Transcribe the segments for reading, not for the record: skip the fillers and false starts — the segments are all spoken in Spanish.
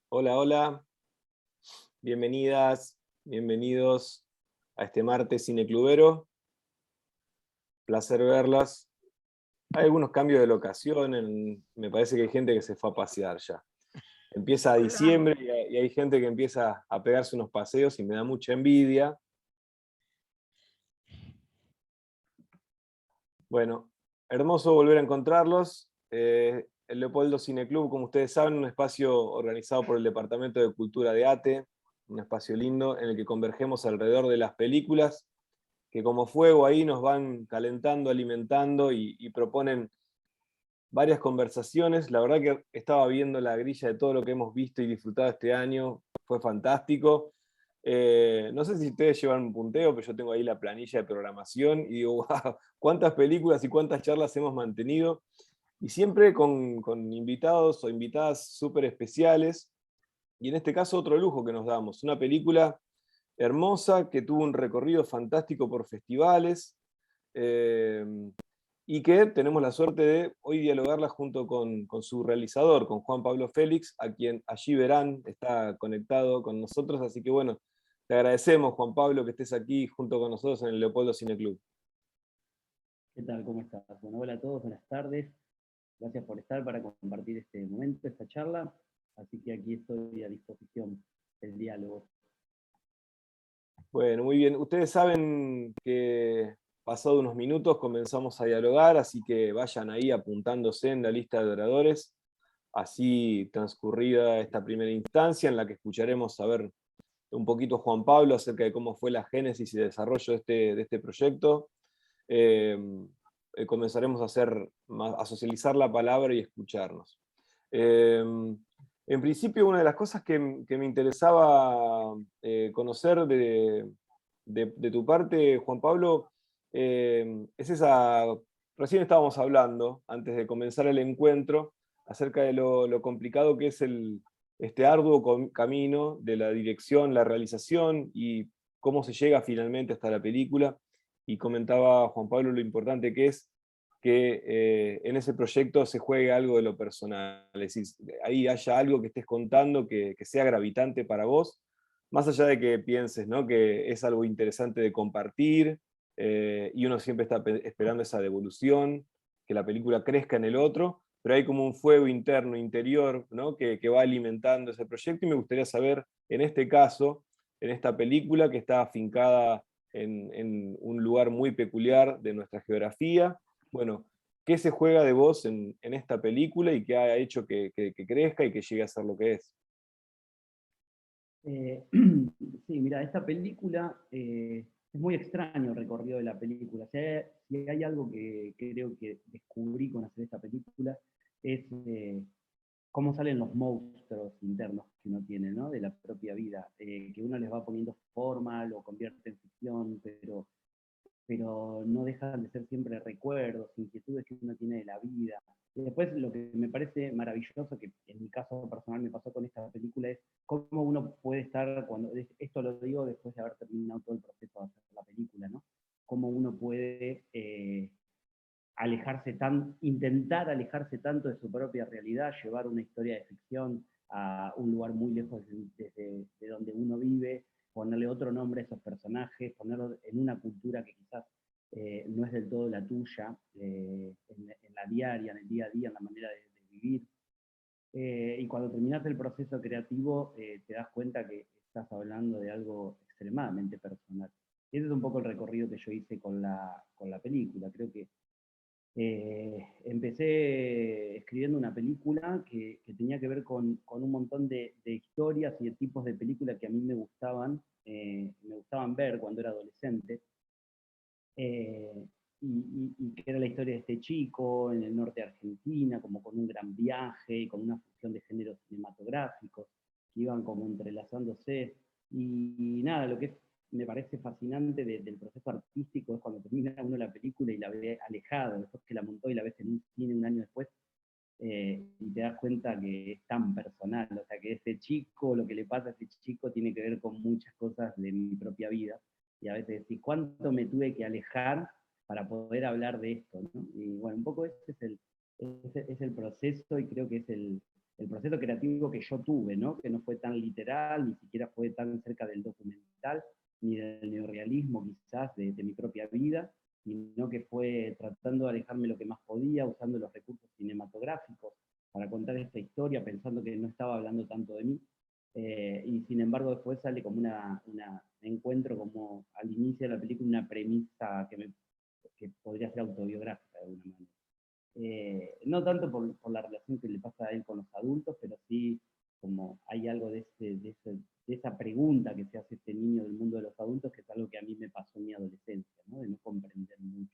Hola, hola, bienvenidas, bienvenidos a este martes cineclubero. Placer verlas. Hay algunos cambios de locación, me parece que hay gente que se fue a pasear ya. Empieza Hola. diciembre y hay gente que empieza a pegarse unos paseos y me da mucha envidia. Bueno, hermoso volver a encontrarlos. El Leopoldo Cineclub, como ustedes saben, un espacio organizado por el Departamento de Cultura de ATE, un espacio lindo en el que convergemos alrededor de las películas que como fuego ahí nos van calentando, alimentando y proponen varias conversaciones. La verdad que estaba viendo la grilla de todo lo que hemos visto y disfrutado este año, fue fantástico. No sé si ustedes llevan un punteo, pero yo tengo ahí la planilla de programación y digo, wow, cuántas películas y cuántas charlas hemos mantenido. Y siempre con invitados o invitadas súper especiales. Y en este caso otro lujo que nos damos, una película hermosa que tuvo un recorrido fantástico por festivales, eh, y que tenemos la suerte de hoy dialogarla junto con su realizador, con Juan Pablo Félix, a quien allí verán, está conectado con nosotros, así que bueno, te agradecemos, Juan Pablo, que estés aquí junto con nosotros en el Leopoldo Cine Club. ¿Qué tal? ¿Cómo estás? Bueno, hola a todos, buenas tardes. Gracias por estar para compartir este momento, esta charla. Así que aquí estoy a disposición del diálogo. Bueno, muy bien. Ustedes saben que pasado unos minutos comenzamos a dialogar, así que vayan ahí apuntándose en la lista de oradores, así transcurrida esta primera instancia en la que escucharemos saber un poquito a Juan Pablo acerca de cómo fue la génesis y desarrollo de este proyecto. Eh, Comenzaremos a a socializar la palabra y escucharnos. Eh, en principio, una de las cosas que me interesaba conocer de tu parte, Juan Pablo, es esa. Recién estábamos hablando, antes de comenzar el encuentro, acerca de lo complicado que es este arduo camino de la dirección, la realización y cómo se llega finalmente hasta la película. Y comentaba Juan Pablo lo importante que es que en ese proyecto se juegue algo de lo personal, es decir, ahí haya algo que estés contando que sea gravitante para vos, más allá de que pienses, ¿no?, que es algo interesante de compartir, y uno siempre está esperando esa devolución, que la película crezca en el otro, pero hay como un fuego interno, interior, ¿no?, que va alimentando ese proyecto, y me gustaría saber, en este caso, en esta película que está afincada en un lugar muy peculiar de nuestra geografía, bueno, ¿qué se juega de vos en esta película y qué ha hecho que crezca y que llegue a ser lo que es? Eh, sí, mira, esta película es muy extraño el recorrido de la película. Si hay algo que creo que descubrí con hacer esta película es cómo salen los monstruos internos que uno tiene, ¿no? De la propia vida, que uno les va poniendo forma, lo convierte en ficción, pero no dejan de ser siempre recuerdos, inquietudes que uno tiene de la vida. Y después lo que me parece maravilloso, que en mi caso personal me pasó con esta película, es cómo uno puede estar, esto lo digo después de haber terminado todo el proceso de hacer la película, ¿no? Cómo uno puede intentar alejarse tanto de su propia realidad, llevar una historia de ficción a un lugar muy lejos de donde uno vive, ponerle otro nombre a esos personajes, ponerlo en una cultura que quizás no es del todo la tuya, en la diaria, en el día a día, en la manera de vivir. Y cuando terminas el proceso creativo, te das cuenta que estás hablando de algo extremadamente personal. Y ese es un poco el recorrido que yo hice con la película. Creo que empecé escribiendo una película que tenía que ver con un montón de historias y de tipos de películas que a mí me gustaban ver cuando era adolescente. eh, y que era la historia de este chico en el norte de Argentina, como con un gran viaje, con una fusión de géneros cinematográficos que iban como entrelazándose. Y nada, lo que me parece fascinante del proceso artístico es cuando termina uno la película y la ve alejada, después que la montó y la ves en un cine un año después, y te das cuenta que es tan personal, o sea, que ese chico, lo que le pasa a ese chico tiene que ver con muchas cosas de mi propia vida, y a veces decís, ¿cuánto me tuve que alejar para poder hablar de esto? ¿No? Y bueno, un poco ese es el proceso y creo que es el proceso creativo que yo tuve, ¿no? Que no fue tan literal, ni siquiera fue tan cerca del documental, ni del neorrealismo quizás de mi propia vida, sino que fue tratando de alejarme lo que más podía, usando los recursos cinematográficos para contar esta historia, pensando que no estaba hablando tanto de mí. Y sin embargo después sale como encuentro como al inicio de la película una premisa que podría ser autobiográfica de alguna manera. No tanto por la relación que le pasa a él con los adultos, pero sí como hay algo de esa pregunta que se hace este niño del mundo de los adultos, que es algo que a mí me pasó en mi adolescencia, ¿no? De no comprender mucho.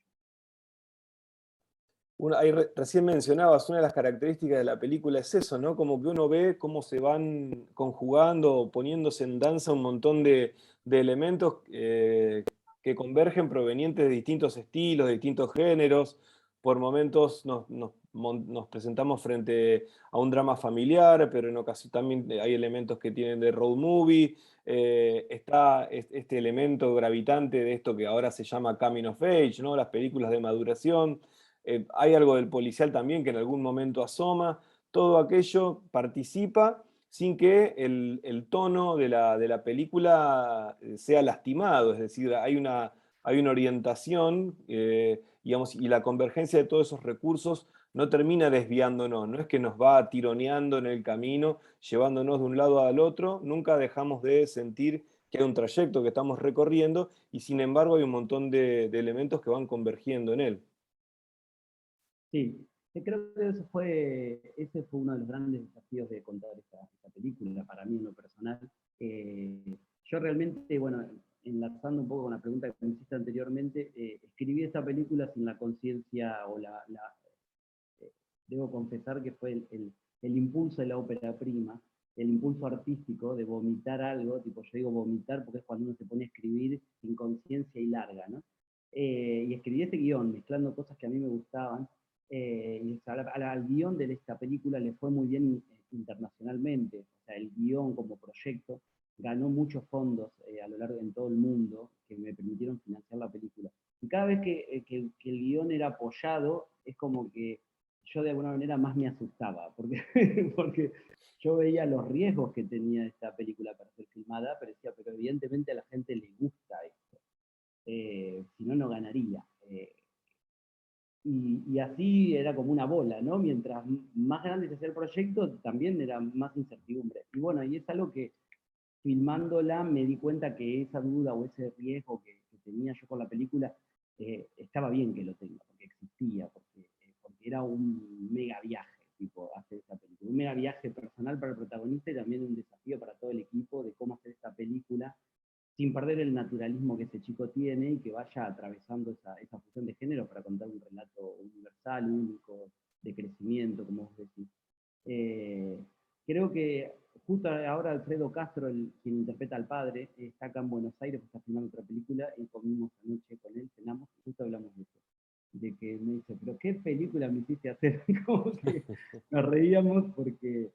Ahí recién mencionabas, una de las características de la película es eso, ¿no? Como que uno ve cómo se van conjugando o poniéndose en danza un montón de elementos que convergen provenientes de distintos estilos, de distintos géneros. Por momentos nos presentamos frente a un drama familiar, pero en ocasiones también hay elementos que tienen de road movie. Está este elemento gravitante de esto que ahora se llama coming of age, ¿no? Las películas de maduración. Hay algo del policial también que en algún momento asoma. Todo aquello participa sin que el tono de la película sea lastimado, es decir, hay una orientación, digamos, y la convergencia de todos esos recursos no termina desviándonos, no es que nos va tironeando en el camino, llevándonos de un lado al otro, nunca dejamos de sentir que hay un trayecto que estamos recorriendo y sin embargo hay un montón de elementos que van convergiendo en él. Sí, creo que ese fue uno de los grandes desafíos de contar esta película, para mí en lo personal. Yo realmente, bueno, enlazando un poco con la pregunta que me hiciste anteriormente, escribí esta película sin la conciencia debo confesar que fue el impulso de la ópera prima, el impulso artístico de vomitar algo, tipo yo digo vomitar porque es cuando uno se pone a escribir sin conciencia y larga, ¿no? Y escribí este guión mezclando cosas que a mí me gustaban, y al guión de esta película le fue muy bien internacionalmente, o sea, el guión como proyecto ganó muchos fondos a lo largo en todo el mundo que me permitieron financiar la película. Y cada vez que el guión era apoyado, es como que yo de alguna manera más me asustaba, porque, porque yo veía los riesgos que tenía esta película para ser filmada, pero decía, pero evidentemente a la gente le gusta esto, si no, no ganaría. Y así era como una bola, ¿no? Mientras más grande se hacía el proyecto, también era más incertidumbre. Y bueno, y es algo que filmándola me di cuenta que esa duda o ese riesgo que tenía yo con la película, estaba bien que lo tenga, porque existía, porque era un mega viaje, tipo, hacer esta película. Un mega viaje personal para el protagonista y también un desafío para todo el equipo de cómo hacer esta película sin perder el naturalismo que ese chico tiene y que vaya atravesando esa fusión de género para contar un relato universal, único, de crecimiento, como vos decís. Eh, Creo que justo ahora Alfredo Castro, quien interpreta al padre, está acá en Buenos Aires, está filmando otra película y comimos anoche con él, cenamos, y justo hablamos de eso. De que me dice, pero ¿qué película me hiciste hacer? Como que nos reíamos porque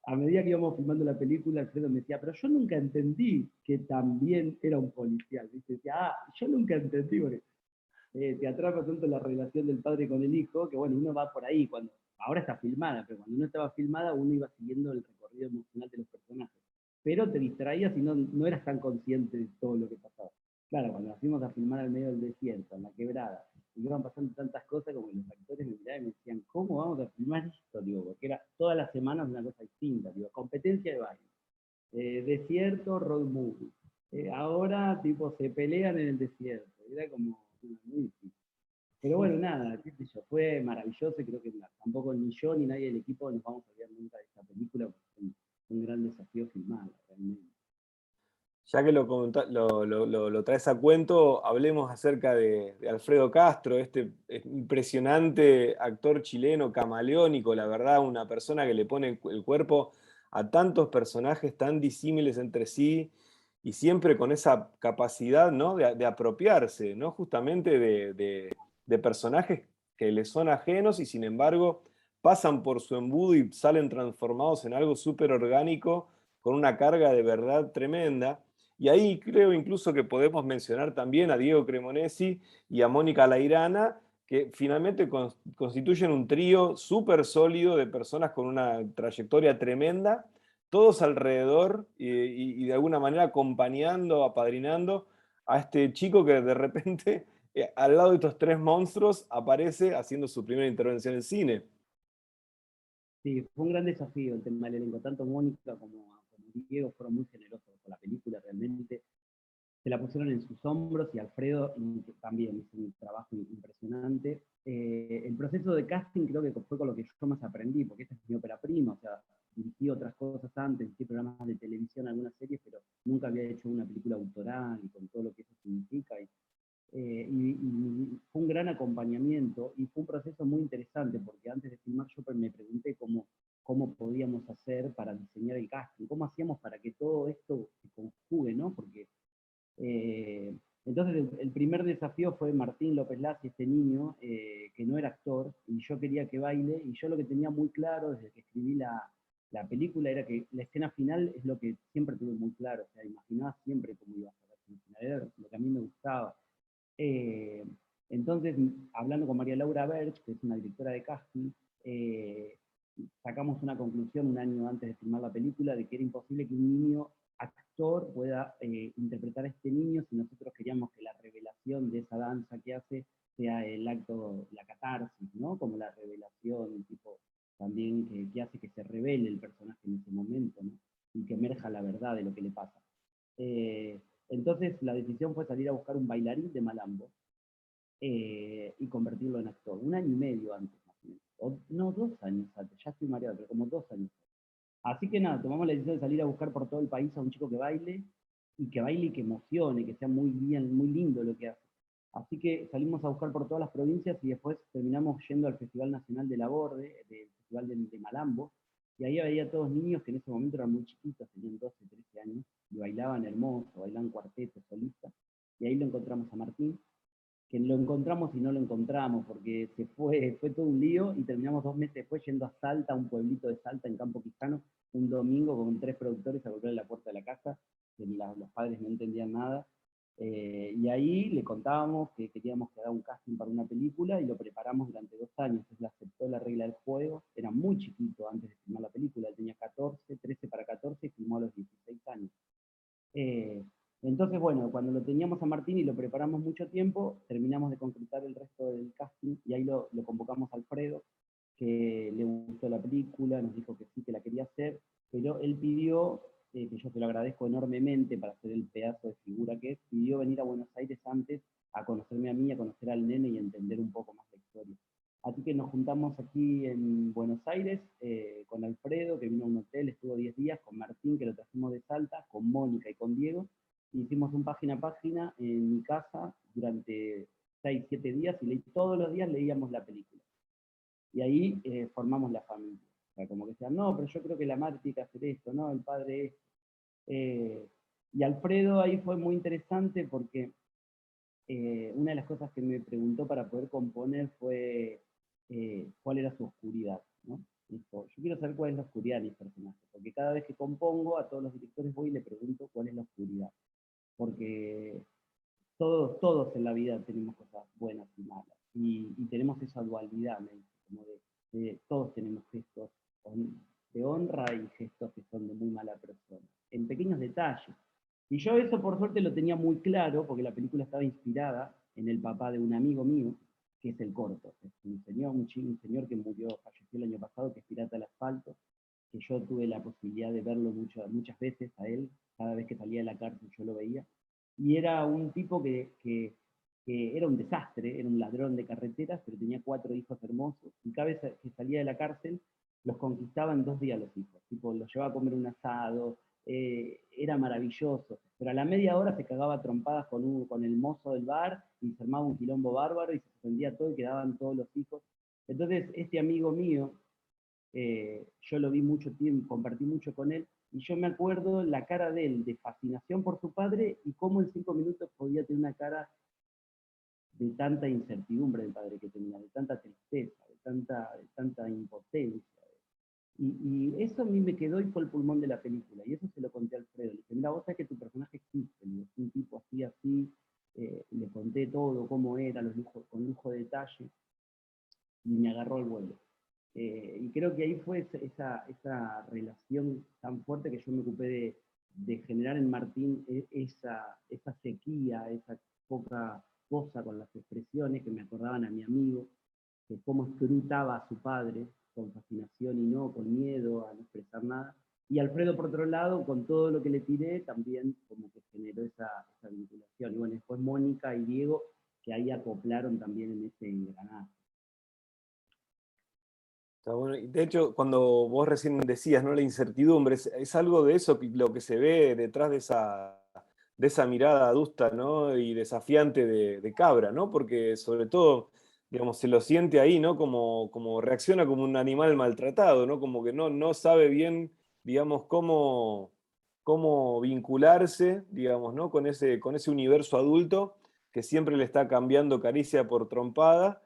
a medida que íbamos filmando la película, Alfredo me decía, pero yo nunca entendí que también era un policial. ¿Viste? Decía, yo nunca entendí, porque te atrapa tanto la relación del padre con el hijo, que bueno, uno va por ahí, ahora está filmada, pero cuando no estaba filmada uno iba siguiendo el recorrido emocional de los personajes. Pero te distraías y no eras tan consciente de todo lo que pasaba. Claro, cuando nos fuimos a filmar al medio del desierto, en la quebrada, y iban pasando tantas cosas como que los actores me miraban y me decían, ¿cómo vamos a filmar esto? Digo, porque era todas las semanas una cosa distinta, digo, competencia de baile, desierto, road movie. Ahora, tipo, se pelean en el desierto. Era como muy difícil. Pero bueno, nada, qué sé yo, fue maravilloso y creo que tampoco ni yo ni nadie del equipo nos vamos a olvidar nunca de esta película, porque fue un gran desafío filmarla, realmente. Ya que lo traes a cuento, hablemos acerca de Alfredo Castro, este impresionante actor chileno, camaleónico, la verdad, una persona que le pone el cuerpo a tantos personajes tan disímiles entre sí y siempre con esa capacidad, ¿no? de apropiarse, ¿no? Justamente de personajes que le son ajenos y sin embargo pasan por su embudo y salen transformados en algo súper orgánico con una carga de verdad tremenda. Y ahí creo incluso que podemos mencionar también a Diego Cremonesi y a Mónica Lairana, que finalmente constituyen un trío súper sólido de personas con una trayectoria tremenda, todos alrededor y de alguna manera acompañando, apadrinando a este chico que de repente, al lado de estos tres monstruos, aparece haciendo su primera intervención en cine. Sí, fue un gran desafío el tema del elenco. Tanto Mónica como Diego fueron muy generosos con la película, realmente se la pusieron en sus hombros y Alfredo también hizo un trabajo impresionante. El proceso de casting creo que fue con lo que yo más aprendí, porque esta es mi ópera prima, o sea, dirigí otras cosas antes, dirigí programas de televisión, algunas series, pero nunca había hecho una película autoral y con todo lo que eso significa. Y fue un gran acompañamiento y fue un proceso muy interesante, porque antes de filmar yo me pregunté cómo podíamos hacer para diseñar el casting, cómo hacíamos para que todo esto se conjugue, ¿no? Porque entonces el primer desafío fue Martín López Lazi, este niño que no era actor, y yo quería que baile, y yo lo que tenía muy claro desde que escribí la película era que la escena final es lo que siempre tuve muy claro, o sea, imaginaba siempre cómo iba a ser la escena final, era lo que a mí me gustaba. Eh, entonces, hablando con María Laura Berch, que es una directora de casting, eh, sacamos una conclusión un año antes de filmar la película de que era imposible que un niño actor pueda interpretar a este niño si nosotros queríamos que la revelación de esa danza que hace sea el acto, la catarsis, ¿no? Como la revelación, tipo, también que hace que se revele el personaje en ese momento, ¿no? Y que emerja la verdad de lo que le pasa. Eh, entonces la decisión fue salir a buscar un bailarín de Malambo y convertirlo en actor. Un año y medio antes, más o menos. O, no, 2 años antes, ya estoy mareado, pero como 2 años. Así que nada, tomamos la decisión de salir a buscar por todo el país a un chico que baile y que emocione, que sea muy bien, muy lindo lo que hace. Así que salimos a buscar por todas las provincias y después terminamos yendo al Festival Nacional de la Borde, del Festival de Malambo, y ahí había todos niños que en ese momento eran muy chiquitos, tenían 12, 13 años, y bailaban hermoso, bailaban cuartetos, solistas, y ahí lo encontramos a Martín, que lo encontramos y no lo encontramos, porque fue todo un lío y terminamos 2 meses después yendo a Salta, a un pueblito de Salta en Campo Quijano, un domingo con 3 productores a golpear la puerta de la casa, que los padres no entendían nada, y ahí le contábamos que queríamos que haga un casting para una película y lo preparamos durante 2 años. Él aceptó la regla del juego, era muy chiquito antes de filmar la película, él tenía 14, 13 para 14 y filmó a los 16 años. Eh, entonces, bueno, cuando lo teníamos a Martín y lo preparamos mucho tiempo, terminamos de concretar el resto del casting y ahí lo convocamos a Alfredo, que le gustó la película, nos dijo que sí, que la quería hacer, pero él pidió, que yo te lo agradezco enormemente para hacer el pedazo de figura que es, pidió venir a Buenos Aires antes a conocerme a mí, a conocer al nene y entender un poco más la historia. Así que nos juntamos aquí en Buenos Aires con Alfredo, que vino a un hotel, estuvo 10 días, con Martín, que lo trajimos de Salta, con Mónica y con Diego. Y hicimos un página a página en mi casa durante 6, 7 días y todos los días leíamos la película. Y ahí formamos la familia. O sea, como que decían, no, pero yo creo que la madre tiene que hacer esto, no, el padre esto. Y Alfredo ahí fue muy interesante porque una de las cosas que me preguntó para poder componer fue cuál era su oscuridad, ¿no? Dijo, yo quiero saber cuál es la oscuridad de mis personajes, porque cada vez que compongo a todos los directores voy y le pregunto cuál es la oscuridad, porque todos en la vida tenemos cosas buenas y malas, y tenemos esa dualidad, me dice, como de todos tenemos gestos de honra y gestos que son de muy mala persona, en pequeños detalles. Y yo eso por suerte lo tenía muy claro, porque la película estaba inspirada en el papá de un amigo mío, que es el Corto. Es un señor que murió, falleció el año pasado, que es pirata del asfalto, que yo tuve la posibilidad de verlo muchas veces a él, cada vez que salía de la cárcel yo lo veía. Y era un tipo que era un desastre, era un ladrón de carreteras, pero tenía 4 hijos hermosos, y cada vez que salía de la cárcel los conquistaba en 2 días los hijos, tipo, los llevaba a comer un asado, era maravilloso, pero a la media hora se cagaba a trompadas con el mozo del bar y se armaba un quilombo bárbaro y se suspendía todo y quedaban todos los hijos. Entonces, este amigo mío, yo lo vi mucho tiempo, compartí mucho con él, y yo me acuerdo la cara de él, de fascinación por su padre, y cómo en 5 minutos podía tener una cara de tanta incertidumbre del padre que tenía, de tanta tristeza, de tanta impotencia. Y eso a mí me quedó y fue el pulmón de la película. Y eso se lo conté a Alfredo. Le dije, mira, vos sabés que tu personaje existe. Es un tipo así, así. Le conté todo, cómo era, los lujos, con con lujo de detalle, y me agarró el vuelo. Y creo que ahí fue esa relación tan fuerte que yo me ocupé de generar en Martín esa sequía, esa poca cosa con las expresiones que me acordaban a mi amigo, que cómo escrutaba a su padre, con fascinación y no, con miedo a no expresar nada. Y Alfredo, por otro lado, con todo lo que le tiré, también como que generó esa vinculación. Y bueno, después Mónica y Diego, que ahí acoplaron también en ese engranaje. Está bueno. Y de hecho, cuando vos recién decías, ¿no? La incertidumbre, es algo de eso lo que se ve detrás de esa mirada adusta, ¿no? Y desafiante de Cabra, ¿no? Porque sobre todo, digamos, se lo siente ahí, ¿no? Como reacciona como un animal maltratado, ¿no? Como que no sabe bien, digamos, cómo vincularse, digamos, ¿no? Con ese universo adulto que siempre le está cambiando caricia por trompada.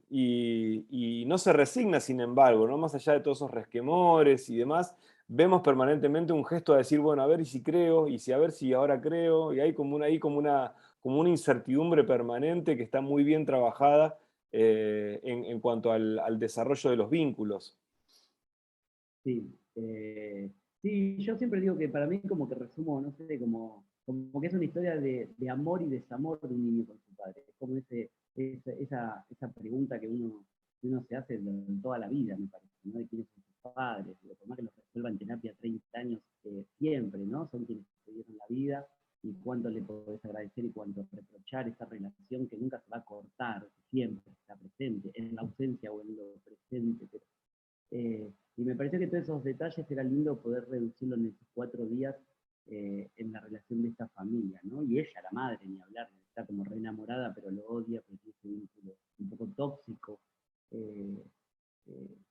Y no se resigna, sin embargo, ¿no? Más allá de todos esos resquemores y demás, vemos permanentemente un gesto de decir, bueno, a ver y si creo, y si a ver si ahora creo, y hay como una incertidumbre permanente que está muy bien trabajada en cuanto al desarrollo de los vínculos. Sí, sí, yo siempre digo que para mí como que resumo, no sé, como que es una historia de amor y desamor de un niño con su padre. Es como esa pregunta que uno se hace toda la vida, me parece, ¿no? De quiénes son sus padres, de por más que los resuelva en terapia 30 años, siempre, ¿no? Son quienes te dieron la vida y cuánto le podés agradecer y cuánto reprochar esa relación que nunca se va a cortar, que siempre está presente, en la ausencia o en lo presente, pero y me pareció que todos esos detalles era lindo poder reducirlo en esos 4 días en la relación de esta familia, ¿no? Y ella, la madre, ni hablar, está como re enamorada, pero lo odia, porque tiene ese vínculo un poco tóxico. Eh,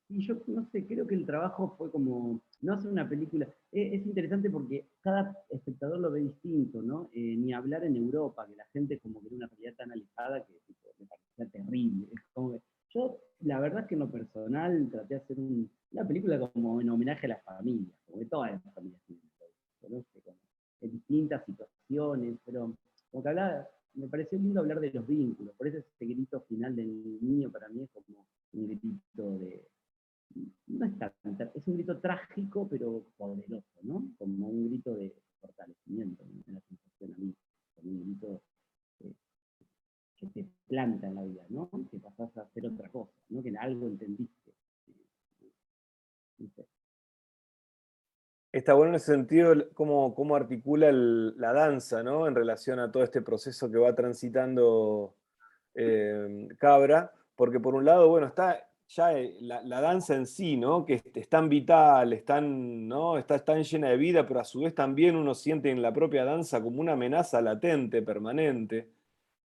y yo, no sé, creo que el trabajo fue como, no hacer una película, es interesante porque cada espectador lo ve distinto, ¿no? Ni hablar en Europa, que la gente como que era una realidad tan alejada que tipo, me parecía terrible. Es como que, yo, la verdad es que en lo personal traté de hacer una película como en homenaje a las familias, como que todas las familias tienen eso, ¿no? En distintas situaciones, pero como que hablaba, me pareció lindo hablar de los vínculos, por eso ese grito final del niño para mí es como un grito de, no es es un grito trágico, pero poderoso, ¿no? Como un grito de fortalecimiento, me da la sensación a mí, como un grito eh, que te planta en la vida, ¿no? Que pasás a hacer otra cosa, ¿no? Que algo entendiste. No sé. Está bueno en ese sentido cómo articula la danza, ¿no? En relación a todo este proceso que va transitando Cabra, porque por un lado, bueno, está ya la danza en sí, ¿no? Que es tan vital, ¿no? Está tan llena de vida, pero a su vez también uno siente en la propia danza como una amenaza latente, permanente,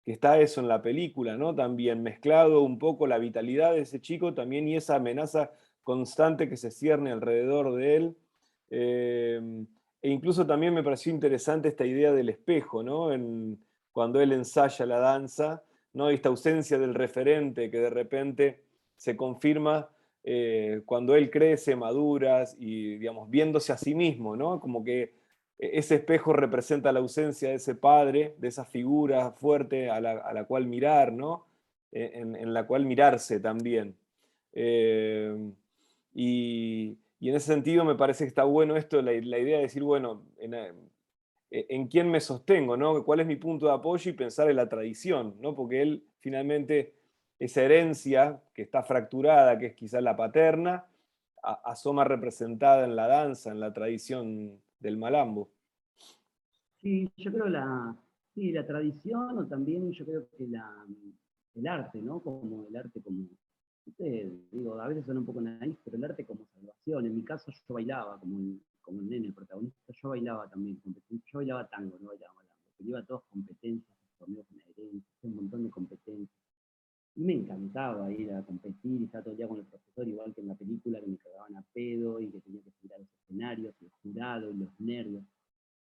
que está eso en la película, ¿no? También mezclado un poco la vitalidad de ese chico también y esa amenaza constante que se cierne alrededor de él. E incluso también me pareció interesante esta idea del espejo, ¿no? Cuando él ensaya la danza, ¿no? Esta ausencia del referente que de repente se confirma cuando él crece, madura y, digamos, viéndose a sí mismo, ¿no? Como que ese espejo representa la ausencia de ese padre, de esa figura fuerte a la cual mirar, ¿no? En la cual mirarse también. Eh, y en ese sentido me parece que está bueno esto, la idea de decir, bueno, en quién me sostengo, ¿no? ¿Cuál es mi punto de apoyo? Y pensar en la tradición, ¿no? Porque él finalmente, esa herencia que está fracturada, que es quizás la paterna, asoma representada en la danza, en la tradición del malambo. Sí, yo creo sí, la tradición o también yo creo que el arte, ¿no? Como el arte como, no sé, digo, a veces suena un poco naif, pero el arte como salvación. En mi caso yo bailaba como el nene, el protagonista, yo bailaba también, yo bailaba tango, no bailaba malambo, pero iba a todas competencias, torneos bonaerenses, un montón de competencias. Y me encantaba ir a competir y estar todo el día con el profesor, igual que en la película, que me cagaban a pedo y que tenía que subir a los escenarios, y el jurado y los nervios.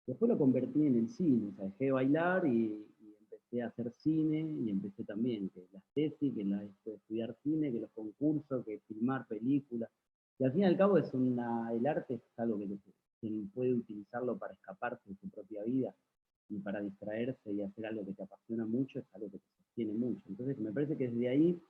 Después lo convertí en el cine, o sea, dejé de bailar y empecé a hacer cine y empecé también que las tesis, que estudiar cine, que los concursos, que filmar películas. Y al fin y al cabo el arte es algo que puede utilizarlo para escaparse de su propia vida y para distraerse y hacer algo que te apasiona mucho es algo que te sostiene mucho. Entonces me parece que desde ahí,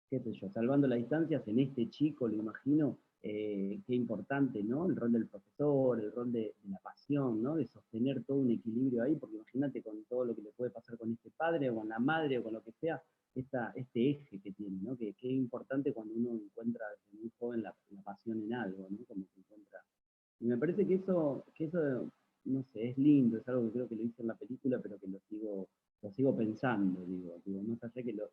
qué sé yo, salvando las distancias, en este chico, lo imagino, qué importante, ¿no? El rol del profesor, el rol de la pasión, ¿no? De sostener todo un equilibrio ahí, porque imagínate con todo lo que le puede pasar con este padre o con la madre o con lo que sea, este eje que tiene, ¿no? Que es importante cuando uno encuentra desde muy joven la pasión en algo, ¿no? Como se encuentra. Y me parece que eso, no sé, es lindo, es algo que creo que lo hice en la película, pero que lo sigo pensando, digo, más allá que lo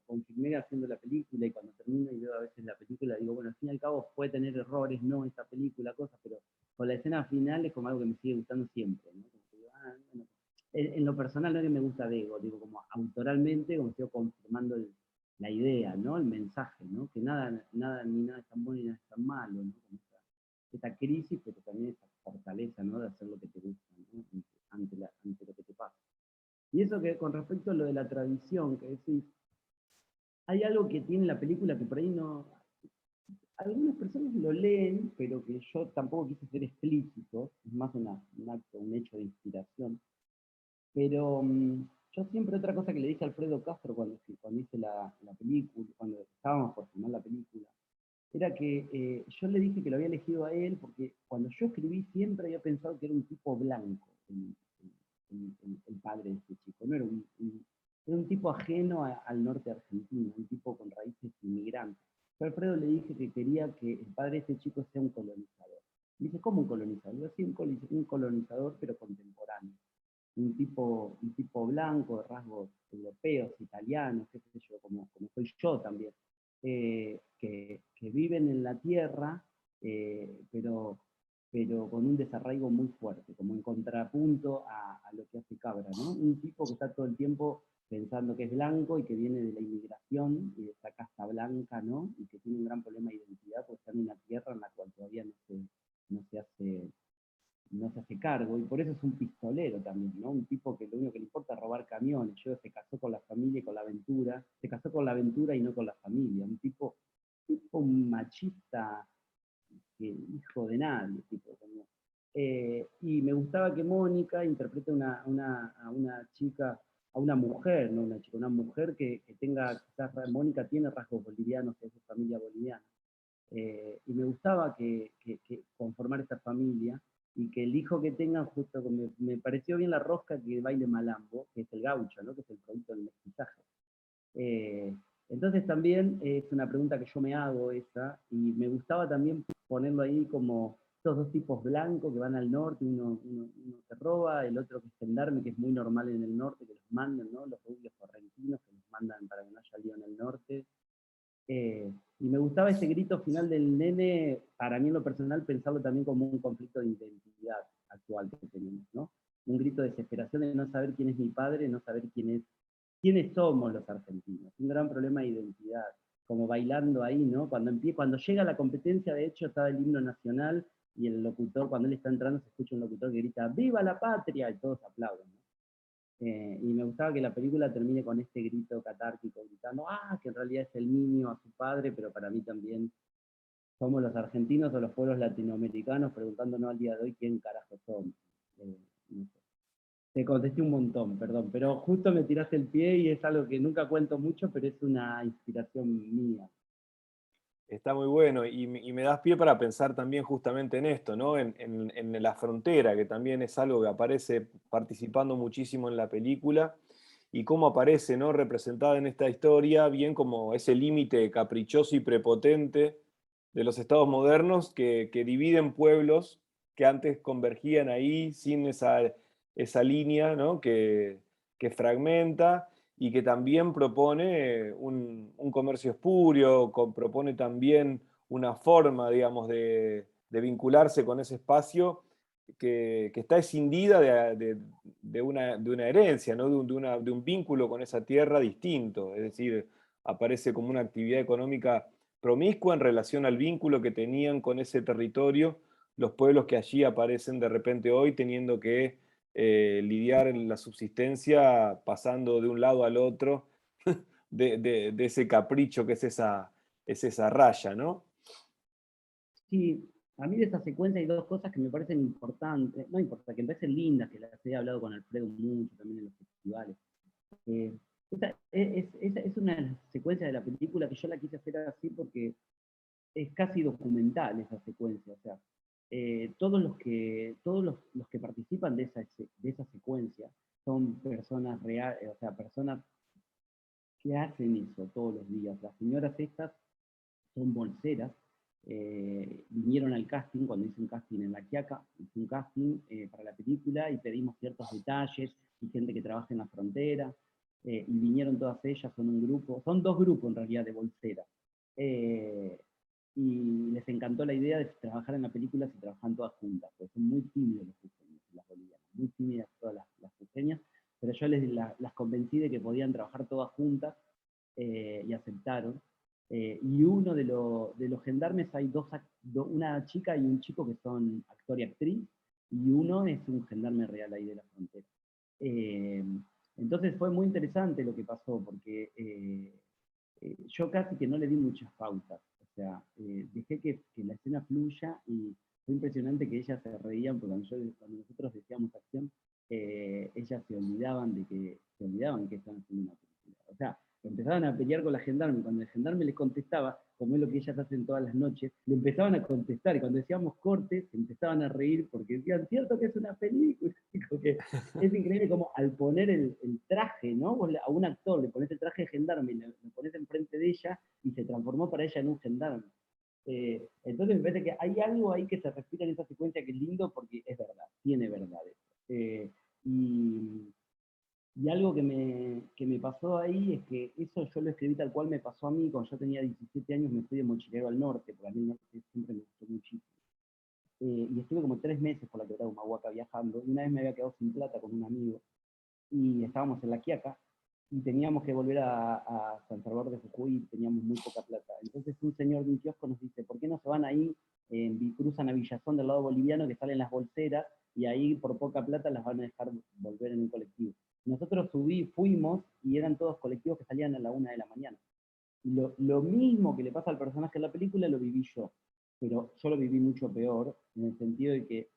confirmé haciendo la película y cuando termino y veo a veces la película, digo, bueno, al fin y al cabo puede tener errores, no, esta película, cosas, pero con la escena final es como algo que me sigue gustando siempre, ¿no? Como que digo, bueno, en lo personal no es que me gusta de ego, digo, como autoralmente, como sigo confirmando la idea, ¿no? El mensaje, ¿no? Que ni nada es tan bueno ni nada es tan malo, ¿no? Como esta crisis, pero también esta fortaleza, ¿no? De hacer lo que te gusta, ¿no? Ante lo que te pasa. Y eso que con respecto a lo de la tradición, que decís, hay algo que tiene la película que por ahí no. Algunas personas lo leen, pero que yo tampoco quise ser explícito, es más un acto, un hecho de inspiración. Pero yo siempre otra cosa que le dije a Alfredo Castro cuando hice la película, cuando estábamos por filmar la película, era que yo le dije que lo había elegido a él porque cuando yo escribí siempre había pensado que era un tipo blanco el padre de este chico, no era era un tipo ajeno al norte argentino, un tipo con raíces inmigrantes. Yo a Alfredo le dije que quería que el padre de este chico sea un colonizador. Me dice, ¿cómo un colonizador? Yo sí, un colonizador, pero contemporáneo. Un tipo blanco, de rasgos europeos, italianos, qué sé yo, como soy yo también, que viven en la tierra, pero con un desarraigo muy fuerte, como en contrapunto a lo que hace Cabra, ¿no? Un tipo que está todo el tiempo pensando que es blanco y que viene de la inmigración y de esta casta blanca, ¿no? Y que tiene un gran problema de identidad porque está en una tierra en la cual todavía no se hace no se hace cargo, y por eso es un pistolero también, ¿no? Un tipo que lo único que le importa es robar camiones. Yo se casó con la familia y con la aventura, se casó con la aventura y no con la familia. Un machista, hijo de nadie, tipo. Y me gustaba que Mónica interprete a una chica, a una mujer, no una chica, una mujer que tenga, quizás Mónica tiene rasgos bolivianos, que es de familia boliviana. Y me gustaba que conformar esta familia y que el hijo que tengan, justo me pareció bien la rosca que baile malambo, que es el gaucho, ¿no? Que es el producto del mestizaje. Eh, entonces también es una pregunta que yo me hago esa, y me gustaba también ponerlo ahí como estos dos tipos blancos que van al norte, uno que roba, el otro que es gendarme, que es muy normal en el norte, que los mandan, ¿no? Los rubios correntinos que los mandan para que no haya lío en el norte. Y me gustaba ese grito final del nene, para mí en lo personal, pensarlo también como un conflicto de identidad actual que tenemos, ¿no? Un grito de desesperación de no saber quién es mi padre, no saber quiénes somos los argentinos. Un gran problema de identidad, como bailando ahí, ¿no? Cuando llega la competencia, de hecho, estaba el himno nacional y el locutor, cuando él está entrando, se escucha un locutor que grita, ¡Viva la patria! Y todos aplauden, ¿no? Y me gustaba que la película termine con este grito catártico, gritando, que en realidad es el niño a su padre, pero para mí también somos los argentinos o los pueblos latinoamericanos preguntándonos al día de hoy quién carajo somos. No sé. Te contesté un montón, perdón, pero justo me tiraste el pie y es algo que nunca cuento mucho, pero es una inspiración mía. Está muy bueno y me das pie para pensar también justamente en esto, ¿no? En la frontera, que también es algo que aparece participando muchísimo en la película y cómo aparece, ¿no? Representada en esta historia, bien como ese límite caprichoso y prepotente de los estados modernos que dividen pueblos que antes convergían ahí sin esa línea, ¿no? Que fragmenta y que también propone un comercio espurio, propone también una forma, digamos, de vincularse con ese espacio que está escindida de una herencia, ¿no? de un vínculo con esa tierra distinto, es decir, aparece como una actividad económica promiscua en relación al vínculo que tenían con ese territorio los pueblos que allí aparecen de repente hoy teniendo que lidiar en la subsistencia pasando de un lado al otro de ese capricho que es esa raya, ¿no? Sí, A mí de esa secuencia hay dos cosas que me parecen importantes, no importantes, que me parecen lindas, que las he hablado con Alfredo mucho también en los festivales. Eh, es una secuencia de la película que yo la quise hacer así porque es casi documental esa secuencia. O sea, todos los que participan de esa secuencia son personas reales, o sea, personas que hacen eso todos los días. Las señoras estas son bolseras, vinieron al casting, cuando hice un casting en La Quiaca, hice un casting para la película y pedimos ciertos detalles y gente que trabaja en la frontera, y vinieron todas ellas, son un grupo, son dos grupos en realidad de bolseras. Eh, y les encantó la idea de trabajar en la película si trabajan todas juntas, porque son muy tímidos los cruceños, las bolivianas, muy tímidas todas las cruceñas, pero yo las convencí de que podían trabajar todas juntas, y aceptaron. Y uno de los gendarmes hay una chica y un chico que son actor y actriz, y uno es un gendarme real ahí de la frontera. Eh, entonces fue muy interesante lo que pasó, porque yo casi que no le di muchas pautas. O sea, dejé que la escena fluya y fue impresionante que ellas se reían, porque cuando nosotros decíamos acción, ellas se olvidaban que estaban haciendo una película. O sea, empezaban a pelear con la gendarme, y cuando el gendarme les contestaba, como es lo que ellas hacen todas las noches, le empezaban a contestar, y cuando decíamos cortes, se empezaban a reír porque decían, cierto que es una película. Porque es increíble como al poner el traje, ¿no? Vos a un actor le pones el traje de gendarme y lo pones enfrente de ella y se transformó para ella en un gendarme. Entonces me parece que hay algo ahí que se respira en esa secuencia que es lindo porque es verdad, tiene verdad eso. Y, y algo que me pasó ahí es que eso yo lo escribí tal cual me pasó a mí. Cuando yo tenía 17 años me fui de mochilero al norte, porque a mí el norte siempre me gustó muchísimo. Y estuve como 3 meses por la quebrada de Humahuaca viajando, y una vez me había quedado sin plata con un amigo, y estábamos en La Quiaca, y teníamos que volver a San Salvador de Jujuy, y teníamos muy poca plata. Entonces un señor de un kiosco nos dice, ¿por qué no se van ahí, cruzan a Villazón del lado boliviano, que salen las bolseras, y ahí por poca plata las van a dejar volver en un colectivo? Nosotros fuimos, y eran todos colectivos que salían a la 1 de la mañana. Lo mismo que le pasa al personaje en la película lo viví yo, pero yo lo viví mucho peor, en el sentido de que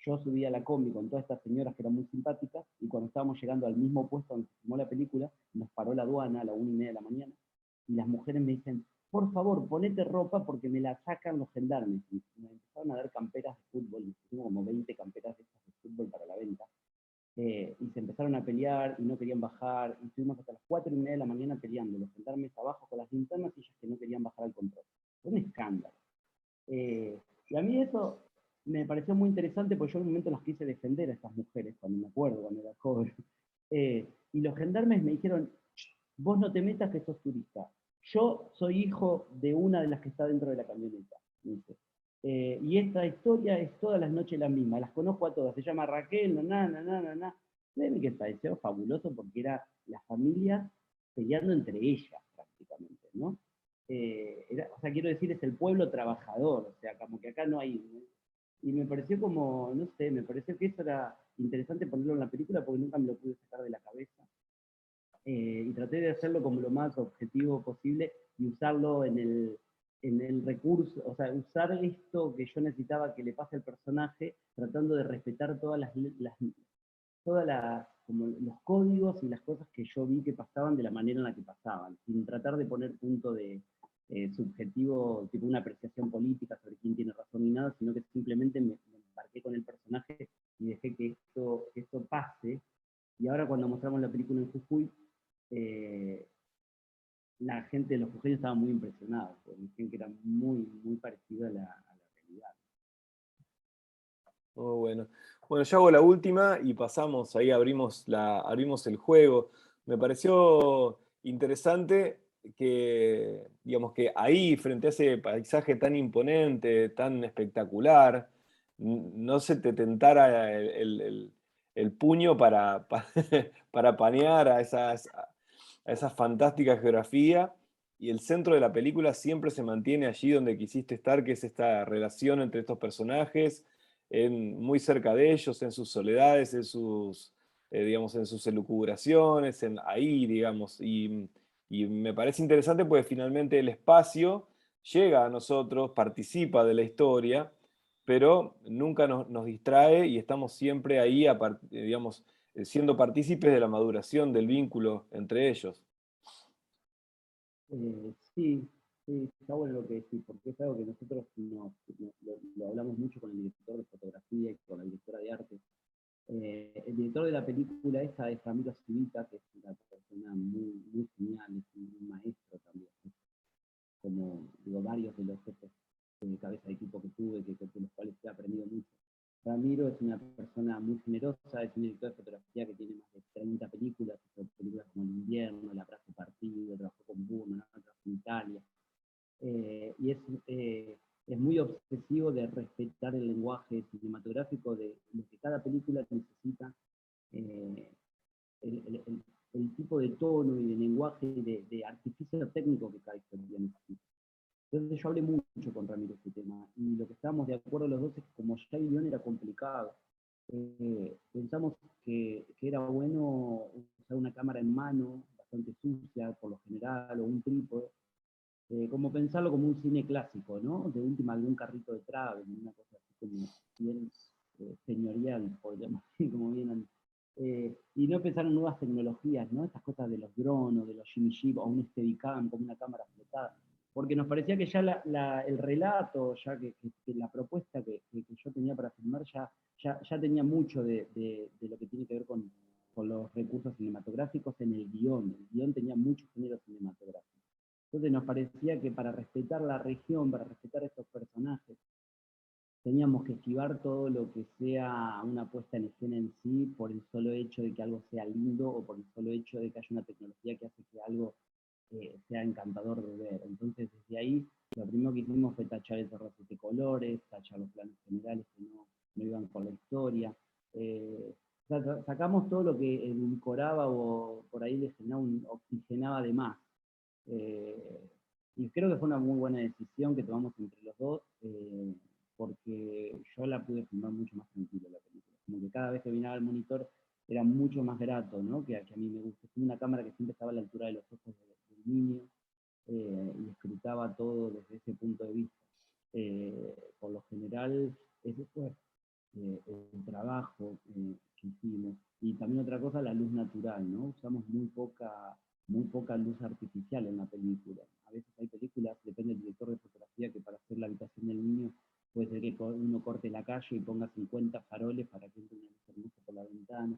yo subí a la combi con todas estas señoras que eran muy simpáticas, y cuando estábamos llegando al mismo puesto donde se filmó la película, nos paró la aduana a la 1:30 de la mañana, y las mujeres me dicen, por favor, ponete ropa porque me la sacan los gendarmes. Y me empezaron a dar camperas de fútbol, y pusimos como 20 camperas de estas de fútbol para la venta, y se empezaron a pelear y no querían bajar, y estuvimos hasta las 4:30 de la mañana peleando, los gendarmes abajo con las linternas y ellas que no querían bajar al control. Fue un escándalo. Y a mí eso me pareció muy interesante, porque yo en un momento las quise defender a estas mujeres, cuando me acuerdo, cuando era joven. Y los gendarmes me dijeron, vos no te metas que sos turista. Yo soy hijo de una de las que está dentro de la camioneta. Dice. Y esta historia es todas las noches la misma, las conozco a todas, se llama Raquel, na. Créeme que pareció fabuloso porque era la familia peleando entre ellas prácticamente, ¿no? O sea, quiero decir, es el pueblo trabajador, o sea, como que acá no hay... Y me pareció como, no sé, me pareció que eso era interesante ponerlo en la película porque nunca me lo pude sacar de la cabeza. Y traté de hacerlo como lo más objetivo posible y usarlo en el recurso, o sea, usar esto que yo necesitaba que le pase al personaje, tratando de respetar todas las, como los códigos y las cosas que yo vi que pasaban de la manera en la que pasaban, sin tratar de poner punto de subjetivo, tipo una apreciación política sobre quién tiene razón ni nada, sino que simplemente me embarqué con el personaje y dejé que esto pase. Y ahora cuando mostramos la película en Jujuy, eh, la gente de los jujeños estaba muy impresionada, porque decían que era muy, muy parecido a la realidad. Muy bueno. Bueno, yo hago la última y pasamos, ahí abrimos el juego. Me pareció interesante que, digamos que ahí, frente a ese paisaje tan imponente, tan espectacular, no se te tentara el puño para panear a esa fantástica geografía. Y el centro de la película siempre se mantiene allí donde quisiste estar, que es esta relación entre estos personajes, muy cerca de ellos, en sus soledades, digamos, en sus elucubraciones, ahí, digamos. Y me parece interesante porque finalmente el espacio llega a nosotros, participa de la historia, pero nunca nos distrae y estamos siempre ahí, digamos, siendo partícipes de la maduración del vínculo entre ellos. Sí, sí, está bueno lo que decís, porque es algo que nosotros lo hablamos mucho con el director de fotografía y con la directora de arte. El director de la película esta es Ramiro Civita, que es una persona muy, muy genial, es un maestro también, como digo, varios de los jefes de cabeza de equipo que tuve, de los cuales he aprendido mucho. Ramiro es una persona muy generosa, es un director de fotografía que tiene más de 30 películas, hizo películas como El invierno, El abrazo partido, trabajó con Burman, trabajó en Italia, y es muy obsesivo de respetar el lenguaje cinematográfico de lo que cada película necesita, eh, el, el, el, tipo de tono y de lenguaje, de artificio técnico que cada historia necesita. Entonces yo hablé mucho con Ramiro de este tema, y lo que estábamos de acuerdo los dos es que como ya el guión era complicado, pensamos que era bueno usar una cámara en mano, bastante sucia por lo general, o un trípode, como pensarlo como un cine clásico, ¿no? De última algún carrito de travel, una cosa así como bien señorial, por llamar así, como bien. Y no pensar en nuevas tecnologías, ¿no? Estas cosas de los drones, o de los Jimmy Jeep, o un Steadicam, como una cámara flotada. Porque nos parecía que ya el relato, ya que la propuesta que yo tenía para filmar ya tenía mucho de lo que tiene que ver con los recursos cinematográficos en el guión. El guión tenía mucho género cinematográfico. Entonces nos parecía que para respetar la región, para respetar a estos personajes, teníamos que esquivar todo lo que sea una puesta en escena en sí por el solo hecho de que algo sea lindo o por el solo hecho de que haya una tecnología que hace que algo sea encantador de ver. Entonces desde ahí lo primero que hicimos fue tachar esos rostros de colores, tachar los planos generales que no iban con la historia. Sacamos todo lo que edulcoraba o por ahí le oxigenaba de más. Y creo que fue una muy buena decisión que tomamos entre los dos, porque yo la pude filmar mucho más tranquilo la película. Como que cada vez que miraba el monitor era mucho más grato, ¿no? Que a mí me gusta. Es una cámara que siempre estaba a la altura de los ojos del niño, y escrutaba todo desde ese punto de vista. Por lo general, ese fue el trabajo que hicimos. Y también otra cosa, la luz natural, ¿no? Usamos muy poca luz artificial en la película. A veces hay películas, depende del director de fotografía, que para hacer la habitación del niño puede ser que uno corte la calle y ponga 50 faroles para que entre una luz hermosa por la ventana.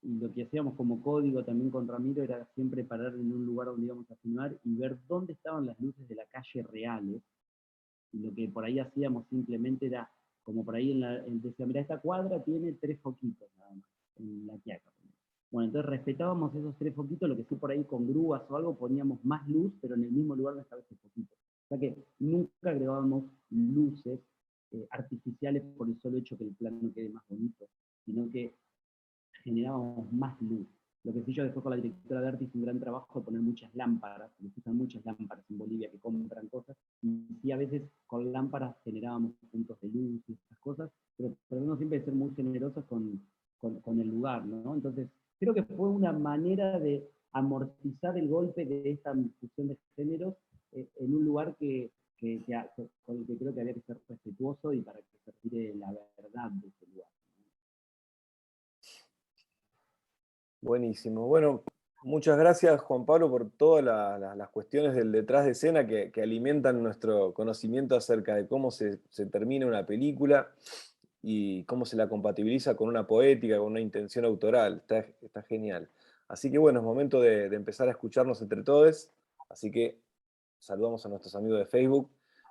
Y lo que hacíamos como código también con Ramiro era siempre parar en un lugar donde íbamos a filmar y ver dónde estaban las luces de la calle reales. Y lo que por ahí hacíamos simplemente era, como por ahí decía, mira, esta cuadra tiene 3 foquitos nada más, en la Quiaca. Bueno, entonces respetábamos esos 3 foquitos, lo que sí por ahí con grúas o algo poníamos más luz, pero en el mismo lugar donde estaba ese foquito. O sea que nunca agregábamos luces artificiales por el solo hecho que el plano quede más bonito, sino que generábamos más luz. Lo que sí yo después con la directora de arte hice un gran trabajo de poner muchas lámparas, se usan muchas lámparas en Bolivia que compran cosas, y sí a veces con lámparas generábamos puntos de luz y estas cosas, pero tratamos siempre de ser muy generosos con el lugar, ¿no? Entonces, creo que fue una manera de amortizar el golpe de esta fusión de géneros en un lugar con el que creo que había que ser respetuoso y para que se retire la verdad de ese lugar. Buenísimo. Bueno, muchas gracias, Juan Pablo, por todas las cuestiones del detrás de escena que alimentan nuestro conocimiento acerca de cómo se termina una película y cómo se la compatibiliza con una poética, con una intención autoral. Está genial. Así que bueno, es momento de empezar a escucharnos entre todos. Así que saludamos a nuestros amigos de Facebook.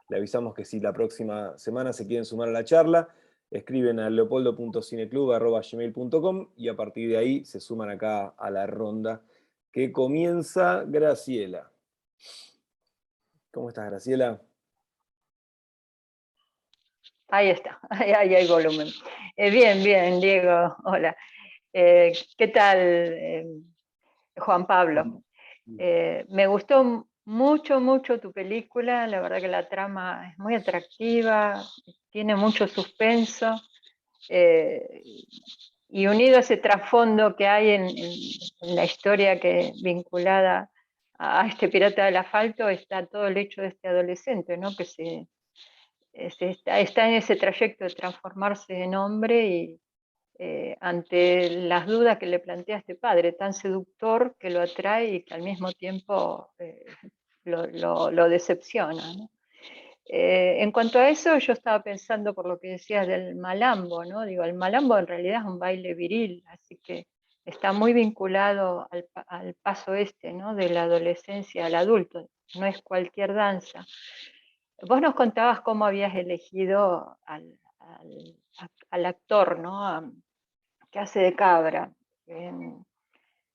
Le avisamos que si la próxima semana se quieren sumar a la charla, escriben a leopoldo.cineclub@gmail.com y a partir de ahí se suman acá a la ronda que comienza Graciela. ¿Cómo estás, Graciela? Ahí está, ahí hay volumen. Bien, bien, Diego, hola. ¿Qué tal, Juan Pablo? Me gustó mucho, mucho tu película, la verdad que la trama es muy atractiva, tiene mucho suspenso, y unido a ese trasfondo que hay en la historia que vinculada a este pirata del asfalto está todo el hecho de este adolescente, ¿no? Que está en ese trayecto de transformarse en hombre y ante las dudas que le plantea este padre, tan seductor que lo atrae y que al mismo tiempo lo decepciona, ¿no? En cuanto a eso, yo estaba pensando por lo que decías del malambo, ¿no? Digo, el malambo en realidad es un baile viril, así que está muy vinculado al paso este, ¿no? De la adolescencia al adulto, no es cualquier danza. Vos nos contabas cómo habías elegido al actor, ¿no? Que hace de Cabra,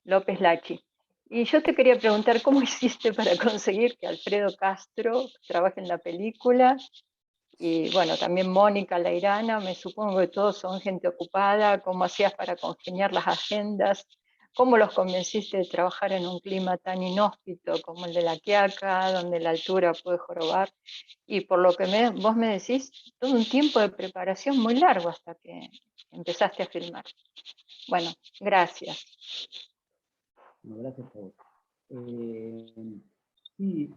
López Lachi. Y yo te quería preguntar cómo hiciste para conseguir que Alfredo Castro trabaje en la película. Y bueno, también Mónica Lairana, me supongo que todos son gente ocupada. ¿Cómo hacías para congeniar las agendas? ¿Cómo los convenciste de trabajar en un clima tan inhóspito como el de La Quiaca, donde la altura puede jorobar? Y por lo que vos me decís, todo un tiempo de preparación muy largo hasta que empezaste a filmar. Bueno, gracias. No, gracias a vos. Sí,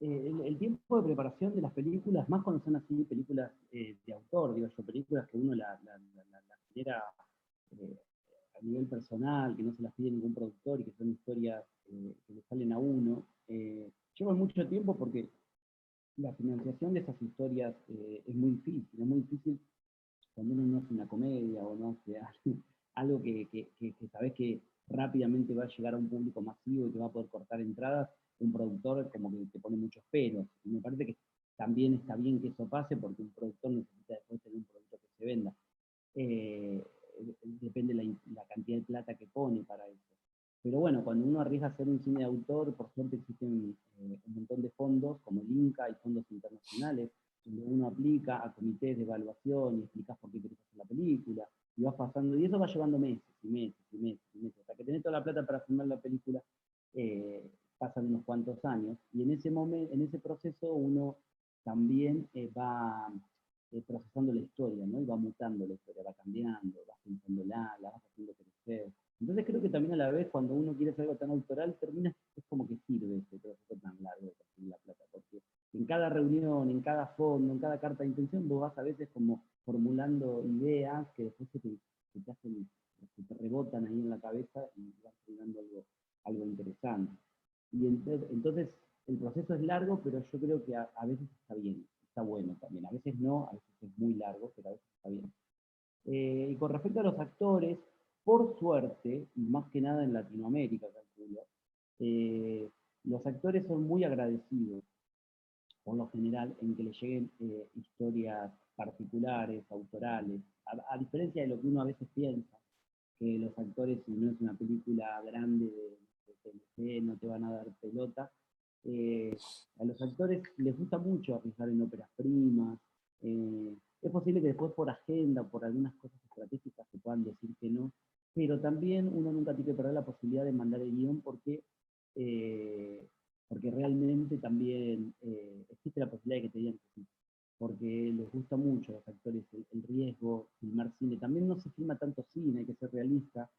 el tiempo de preparación de las películas, más cuando son así películas de autor, digo yo, películas que uno la genera a nivel personal, que no se las pide ningún productor y que son historias que le salen a uno, llevan mucho tiempo porque la financiación de esas historias es muy difícil cuando uno no hace una comedia o no hace algo que sabes que rápidamente va a llegar a un público masivo y que va a poder cortar entradas, un productor como que te pone muchos peros. Y me parece que también está bien que eso pase porque un productor necesita después tener un producto que se venda. Eh, Depende la cantidad de plata que pone para eso. Pero bueno, cuando uno arriesga a hacer un cine de autor, por suerte existen un montón de fondos, como el INCA y fondos internacionales, donde uno aplica a comités de evaluación y explicas por qué querés hacer la película, y vas pasando, y eso va llevando meses, y meses, y meses, y meses, hasta que tenés toda la plata para filmar la película, pasan unos cuantos años, y en ese momento, en ese proceso uno también va procesando la historia, ¿no? Y va mutando la historia, va cambiando, vas pensándola, la vas haciendo crecer. Entonces creo que también a la vez cuando uno quiere hacer algo tan autoral, termina, es como que sirve ese proceso tan largo de conseguir la plata, porque en cada reunión, en cada fondo, en cada carta de intención, vos vas a veces como formulando ideas que después te hacen, que te rebotan ahí en la cabeza y vas creando algo interesante. Y entonces el proceso es largo, pero yo creo que a veces está bien, está bueno también. A veces no, a veces es muy largo, pero a veces está bien. Y con respecto a los actores, por suerte, y más que nada en Latinoamérica, calculo, los actores son muy agradecidos, por lo general, en que les lleguen historias particulares, autorales, a diferencia de lo que uno a veces piensa, que los actores, si no es una película grande de TNT, no te van a dar pelota. A los actores les gusta mucho arriesgar en óperas primas. Es posible que después por agenda, por algunas cosas estratégicas, se puedan decir que no, pero también uno nunca tiene que perder la posibilidad de mandar el guión eh, porque realmente también existe la posibilidad de que te digan que sí, porque les gusta mucho a los actores el riesgo, filmar cine. También no se filma tanto cine, hay que ser realista.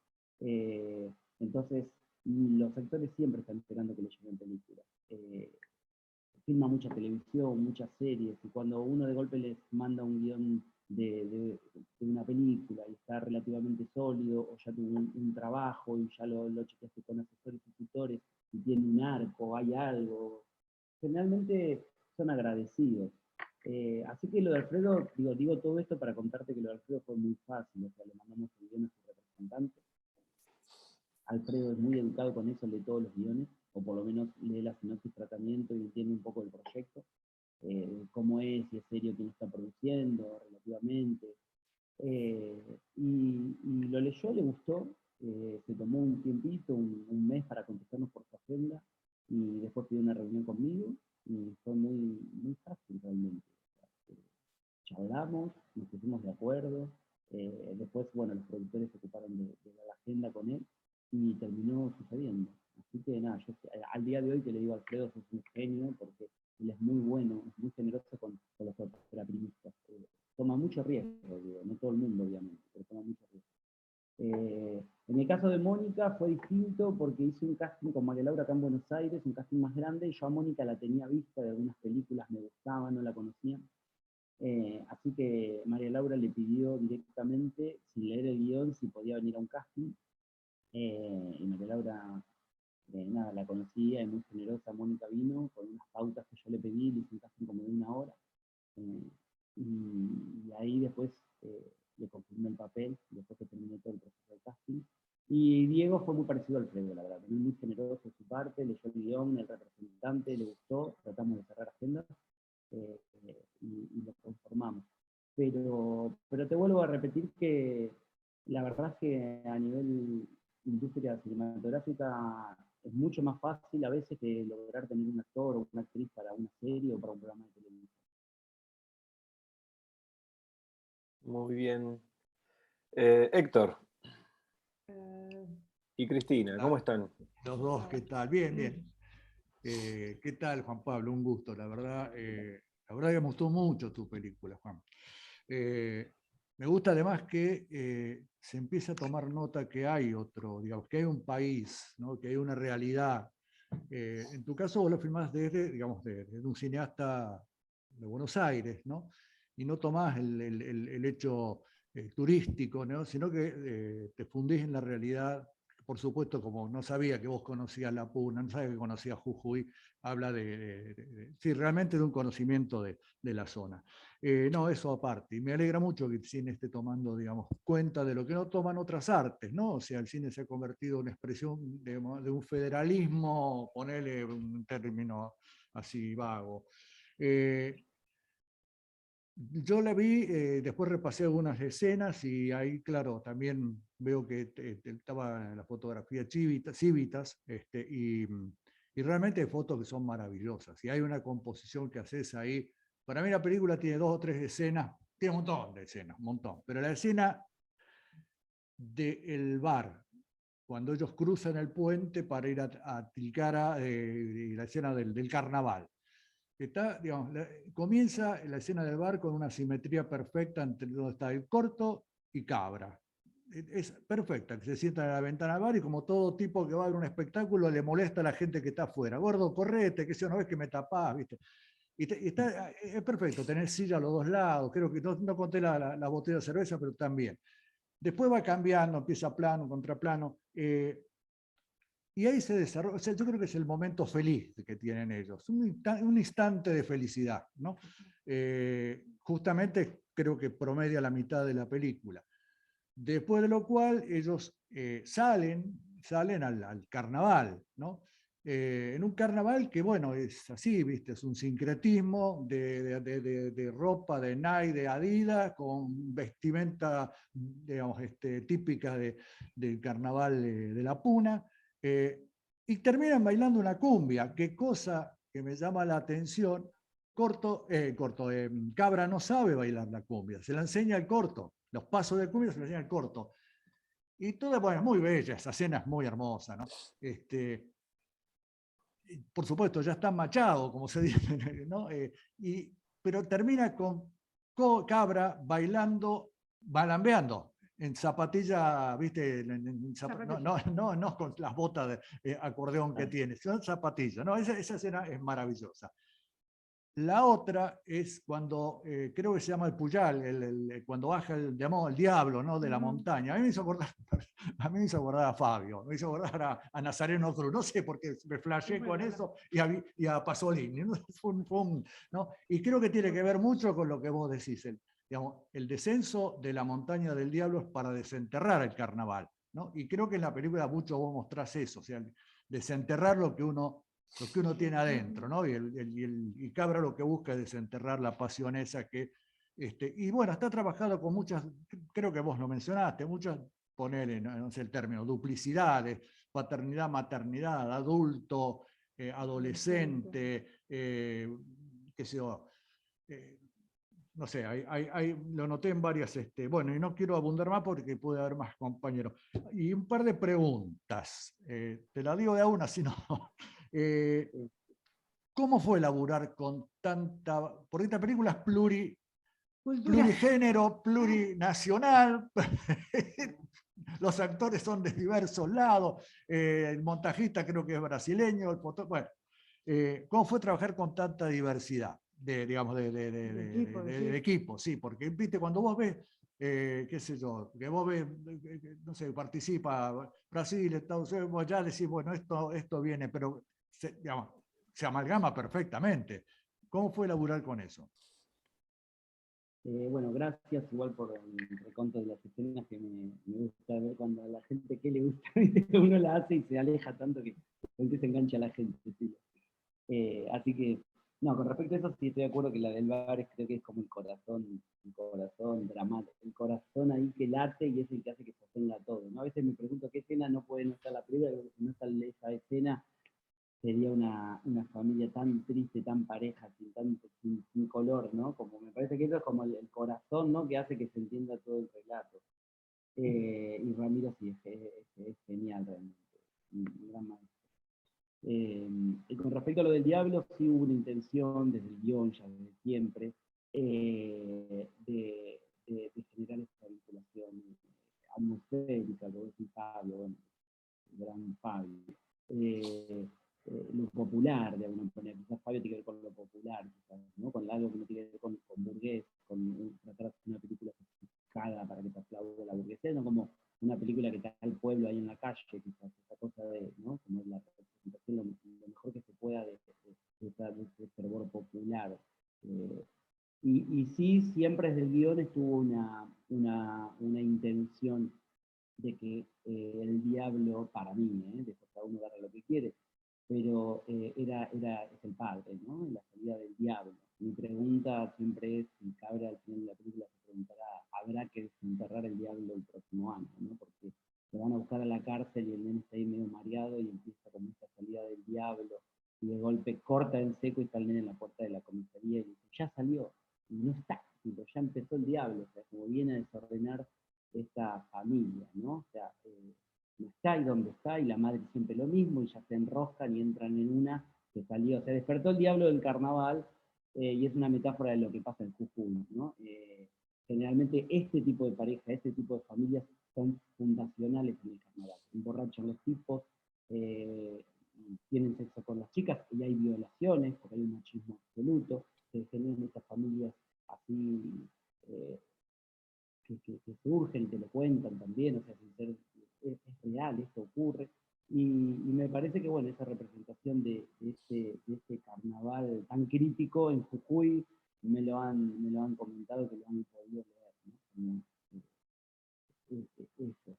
Entonces, los actores siempre están esperando que les lleguen películas. Filma mucha televisión, muchas series, y cuando uno de golpe les manda un guión de una película y está relativamente sólido, o ya tuvo un trabajo y ya lo chequeaste con asesores y tutores, y tiene un arco, hay algo, generalmente son agradecidos. Así que lo de Alfredo, digo todo esto para contarte que lo de Alfredo fue muy fácil, o sea, le mandamos el guión a su representante. Alfredo es muy educado con eso, lee todos los guiones, o por lo menos lee la sinopsis, tratamiento y entiende un poco el proyecto, cómo es, si es serio quién está produciendo, relativamente. Y lo leyó, le gustó, se tomó un tiempito, un mes para contestarnos por su agenda, y después pidió una reunión conmigo, y fue muy fácil realmente. Charlamos, nos pusimos de acuerdo, después, bueno, los productores se ocuparon de la agenda con él, y terminó sucediendo. Así que nada, yo al día de hoy te le digo a Alfredo, sos un genio, porque él es muy bueno, es muy generoso con los operaprimistas. Toma mucho riesgo, digo, no todo el mundo obviamente, pero toma mucho riesgo. En el caso de Mónica fue distinto porque hice un casting con María Laura acá en Buenos Aires, un casting más grande, y yo a Mónica la tenía vista de algunas películas, me gustaba, no la conocía. Así que María Laura le pidió directamente, sin leer el guión, si podía venir a un casting. Y María Laura, nada, la conocía, es muy generosa. Mónica vino con unas pautas que yo le pedí, le hice un casting como de 1 hora. Y ahí después le confirmé el papel, después que terminé todo el proceso de casting. Y Diego fue muy parecido a Alfredo, la verdad, muy generoso de su parte, leyó el guión, el representante, le gustó, tratamos de cerrar agendas y lo conformamos. Pero te vuelvo a repetir que la verdad es que a nivel industria cinematográfica es mucho más fácil a veces que lograr tener un actor o una actriz para una serie o para un programa de televisión. Muy bien. Héctor y Cristina, ¿cómo están? Los dos, ¿qué tal? Bien, bien. ¿Qué tal, Juan Pablo? Un gusto, la verdad que me gustó mucho tu película, Juan. Me gusta además que se empieza a tomar nota que hay otro, digamos, que hay un país, ¿no? Que hay una realidad. En tu caso vos lo filmás desde, digamos, desde un cineasta de Buenos Aires, ¿no? Y no tomás el hecho turístico, ¿no? Sino que te fundís en la realidad. Por supuesto, como no sabía que vos conocías La Puna, no sabía que conocías Jujuy, habla sí, realmente de un conocimiento de la zona. No, eso aparte. Y me alegra mucho que el cine esté tomando, digamos, cuenta de lo que no toman otras artes, ¿no? O sea, el cine se ha convertido en una expresión de un federalismo, ponerle un término así vago. Yo la vi, después repasé algunas escenas y ahí, claro, también veo que estaba en la fotografía Civitas, y realmente hay fotos que son maravillosas. Y hay una composición que haces ahí. Para mí la película tiene 2 o 3 escenas, tiene un montón de escenas, un montón. Pero la escena del bar, cuando ellos cruzan el puente para ir a Tilcara, y la escena del carnaval. Está, digamos, comienza la escena del bar con una simetría perfecta entre donde está el corto y Cabra. Es perfecta, que se sienta en la ventana del bar y como todo tipo que va a ver un espectáculo le molesta a la gente que está afuera. Gordo, correte, que si no ves que me tapás, ¿viste? Es perfecto, tener silla a los 2 lados, creo que no conté la botella de cerveza, pero también. Después va cambiando, empieza plano, contraplano. Y ahí se desarrolla, o sea, yo creo que es el momento feliz que tienen ellos, un instante de felicidad, ¿no? Justamente creo que promedia la mitad de la película. Después de lo cual ellos salen al carnaval, ¿no? En un carnaval que, bueno, es así, ¿viste? Es un sincretismo de ropa de Nike, de Adidas, con vestimenta, digamos, típica del carnaval de La Puna. Y terminan bailando una cumbia, que cosa que me llama la atención. Cabra no sabe bailar la cumbia, se la enseña el corto, los pasos de cumbia se la enseña el corto. Y toda, bueno, muy bella, esa escena es muy hermosa, ¿no? Por supuesto, ya está machado, como se dice, ¿no? Pero termina con Cabra bailando, balambeando, en zapatilla, ¿viste? No con las botas de acordeón que tiene, son zapatillas. No, esa escena es maravillosa. La otra es cuando, creo que se llama el Puyal, cuando baja el diablo, ¿no? De la montaña. A mí me hizo acordar a Fabio, me hizo acordar a Nazareno Cruz, no sé por qué me flashé con eso, y a Pasolini, ¿no? ¿no? Y creo que tiene que ver mucho con lo que vos decís, el descenso de la montaña del diablo es para desenterrar el carnaval, ¿no? Y creo que en la película mucho vos mostrás eso, o sea, desenterrar lo que uno tiene adentro, ¿no? Y Cabra lo que busca es desenterrar la pasión esa que... y bueno, está trabajado con muchas, creo que vos lo mencionaste, muchas, ponele, no sé el término, duplicidades, paternidad, maternidad, adulto, adolescente, qué sé yo, no sé, lo noté en varias, bueno, y no quiero abundar más porque puede haber más compañeros. Y un par de preguntas, te la digo de a una, si no... ¿Cómo fue laburar con tanta... Porque esta película es plurigénero, plurinacional, los actores son de diversos lados, el montajista creo que es brasileño, el bueno, ¿cómo fue trabajar con tanta diversidad digamos, de equipo? Sí, porque viste, cuando vos ves, qué sé yo, que vos ves, no sé, participa Brasil, Estados Unidos, vos ya decís, bueno, esto viene, pero digamos, se amalgama perfectamente. ¿Cómo fue laburar con eso? Bueno, gracias igual por el reconto de las escenas que me gusta ver cuando a la gente que le gusta, uno la hace y se aleja tanto que se engancha a la gente. Sí. Así que, no, con respecto a eso sí estoy de acuerdo que la del bar creo que es como el corazón dramático, el corazón ahí que late y es el que hace que sostenga todo, ¿no? A veces me pregunto qué escena no puede no estar la película, pero si no está esa escena sería una familia tan triste, tan pareja, sin color, ¿no? Como me parece que eso es como el corazón, ¿no? Que hace que se entienda todo el relato. Y Ramiro sí, es genial realmente, un gran maestro. Y con respecto a lo del diablo, sí hubo una intención desde el guión, ya desde siempre, de generar esta vinculación atmosférica, lo decía Pablo, bueno, el gran Pablo. Lo popular, de alguna manera, quizás Fabio tiene que ver con lo popular, quizás, ¿no? Con algo que no tiene que ver con burgués, con tratar de hacer una película sofisticada para que te aplaude la burguesía, no como una película que está al pueblo ahí en la calle, quizás, esa cosa de, ¿no? Como la representación lo mejor que se pueda de ese fervor popular. Y sí, siempre desde el guión estuvo una intención de que el diablo, para mí, después cada uno agarra lo que quiere, pero es el padre, ¿no? La salida del diablo. Mi pregunta siempre es, si Cabra al final de la película se preguntará, ¿habrá que desenterrar el diablo el próximo año? ¿No? Porque lo van a buscar a la cárcel y el nene está ahí medio mareado y empieza con esta salida del diablo y de golpe corta en seco y está el nene en la puerta de la comisaría y dice, ya salió, y no está, pero ya empezó el diablo, o sea, como viene a desordenar esta familia, ¿no? O sea, no está y dónde está, y la madre siempre lo mismo, y ya se enroscan y entran en una que salió, se despertó el diablo del carnaval, y es una metáfora de lo que pasa en Jujuy, ¿no? Generalmente este tipo de pareja, este tipo de familias son fundacionales en el carnaval. Emborrachan los tipos, tienen sexo con las chicas, y hay violaciones, porque hay un machismo absoluto, se generan estas familias así que surgen y te lo cuentan también, o sea, es real, esto ocurre. Y me parece que, bueno, esa representación de este carnaval tan crítico en Jujuy, me lo han comentado, que lo han podido leer, ¿no? Como, eso.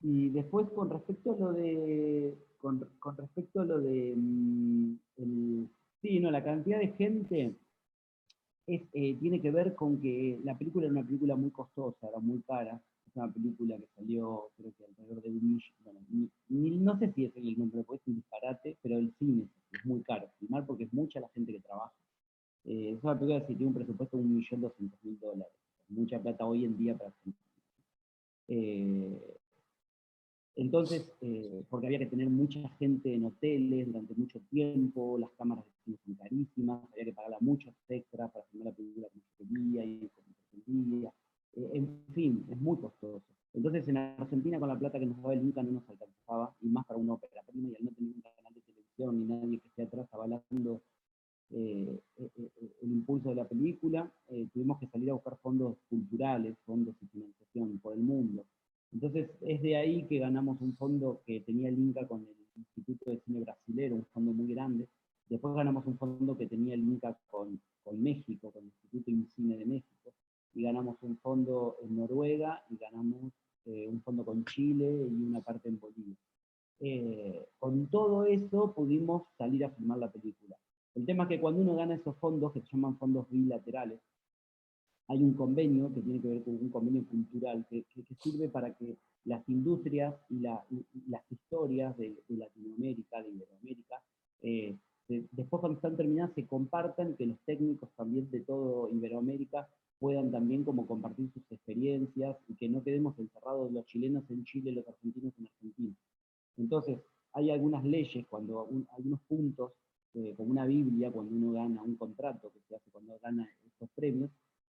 Y después con respecto a lo de con respecto a lo de sí, no, la cantidad de gente tiene que ver con que la película era una película muy costosa, era muy cara. Es una película que salió, creo que alrededor de un millón. Bueno, no sé si es el número, porque es un disparate, pero el cine es muy caro. Filmar porque es mucha la gente que trabaja. Es una película que tiene un presupuesto de $1.200.000. Mucha plata hoy en día para filmar. Entonces, porque había que tener mucha gente en hoteles durante mucho tiempo, las cámaras de cine son carísimas, había que pagarle a muchos extras para filmar la película como se quería y como se pretendía. En fin, es muy costoso. Entonces, en Argentina, con la plata que nos daba el Inca, no nos alcanzaba, y más para una ópera prima, y al no tener un canal de televisión ni nadie que esté atrás avalando el impulso de la película, tuvimos que salir a buscar fondos culturales, fondos y financiación por el mundo. Entonces es de ahí que ganamos un fondo que tenía el Inca con el Instituto de Cine Brasilero, un fondo muy grande. Después ganamos un fondo que tenía el Inca con México, con el Instituto de Cine de México. Y ganamos un fondo en Noruega y ganamos un fondo con Chile y una parte en Bolivia. Con todo eso pudimos salir a filmar la película. El tema es que cuando uno gana esos fondos, que se llaman fondos bilaterales, hay un convenio que tiene que ver con un convenio cultural que sirve para que las industrias y las historias de Latinoamérica, de Iberoamérica, después cuando están terminadas se compartan, que los técnicos también de todo Iberoamérica puedan también como compartir sus experiencias y que no quedemos encerrados los chilenos en Chile, los argentinos en Argentina. Entonces, hay algunas leyes, algunos puntos, como una Biblia, cuando uno gana un contrato que se hace cuando gana estos premios,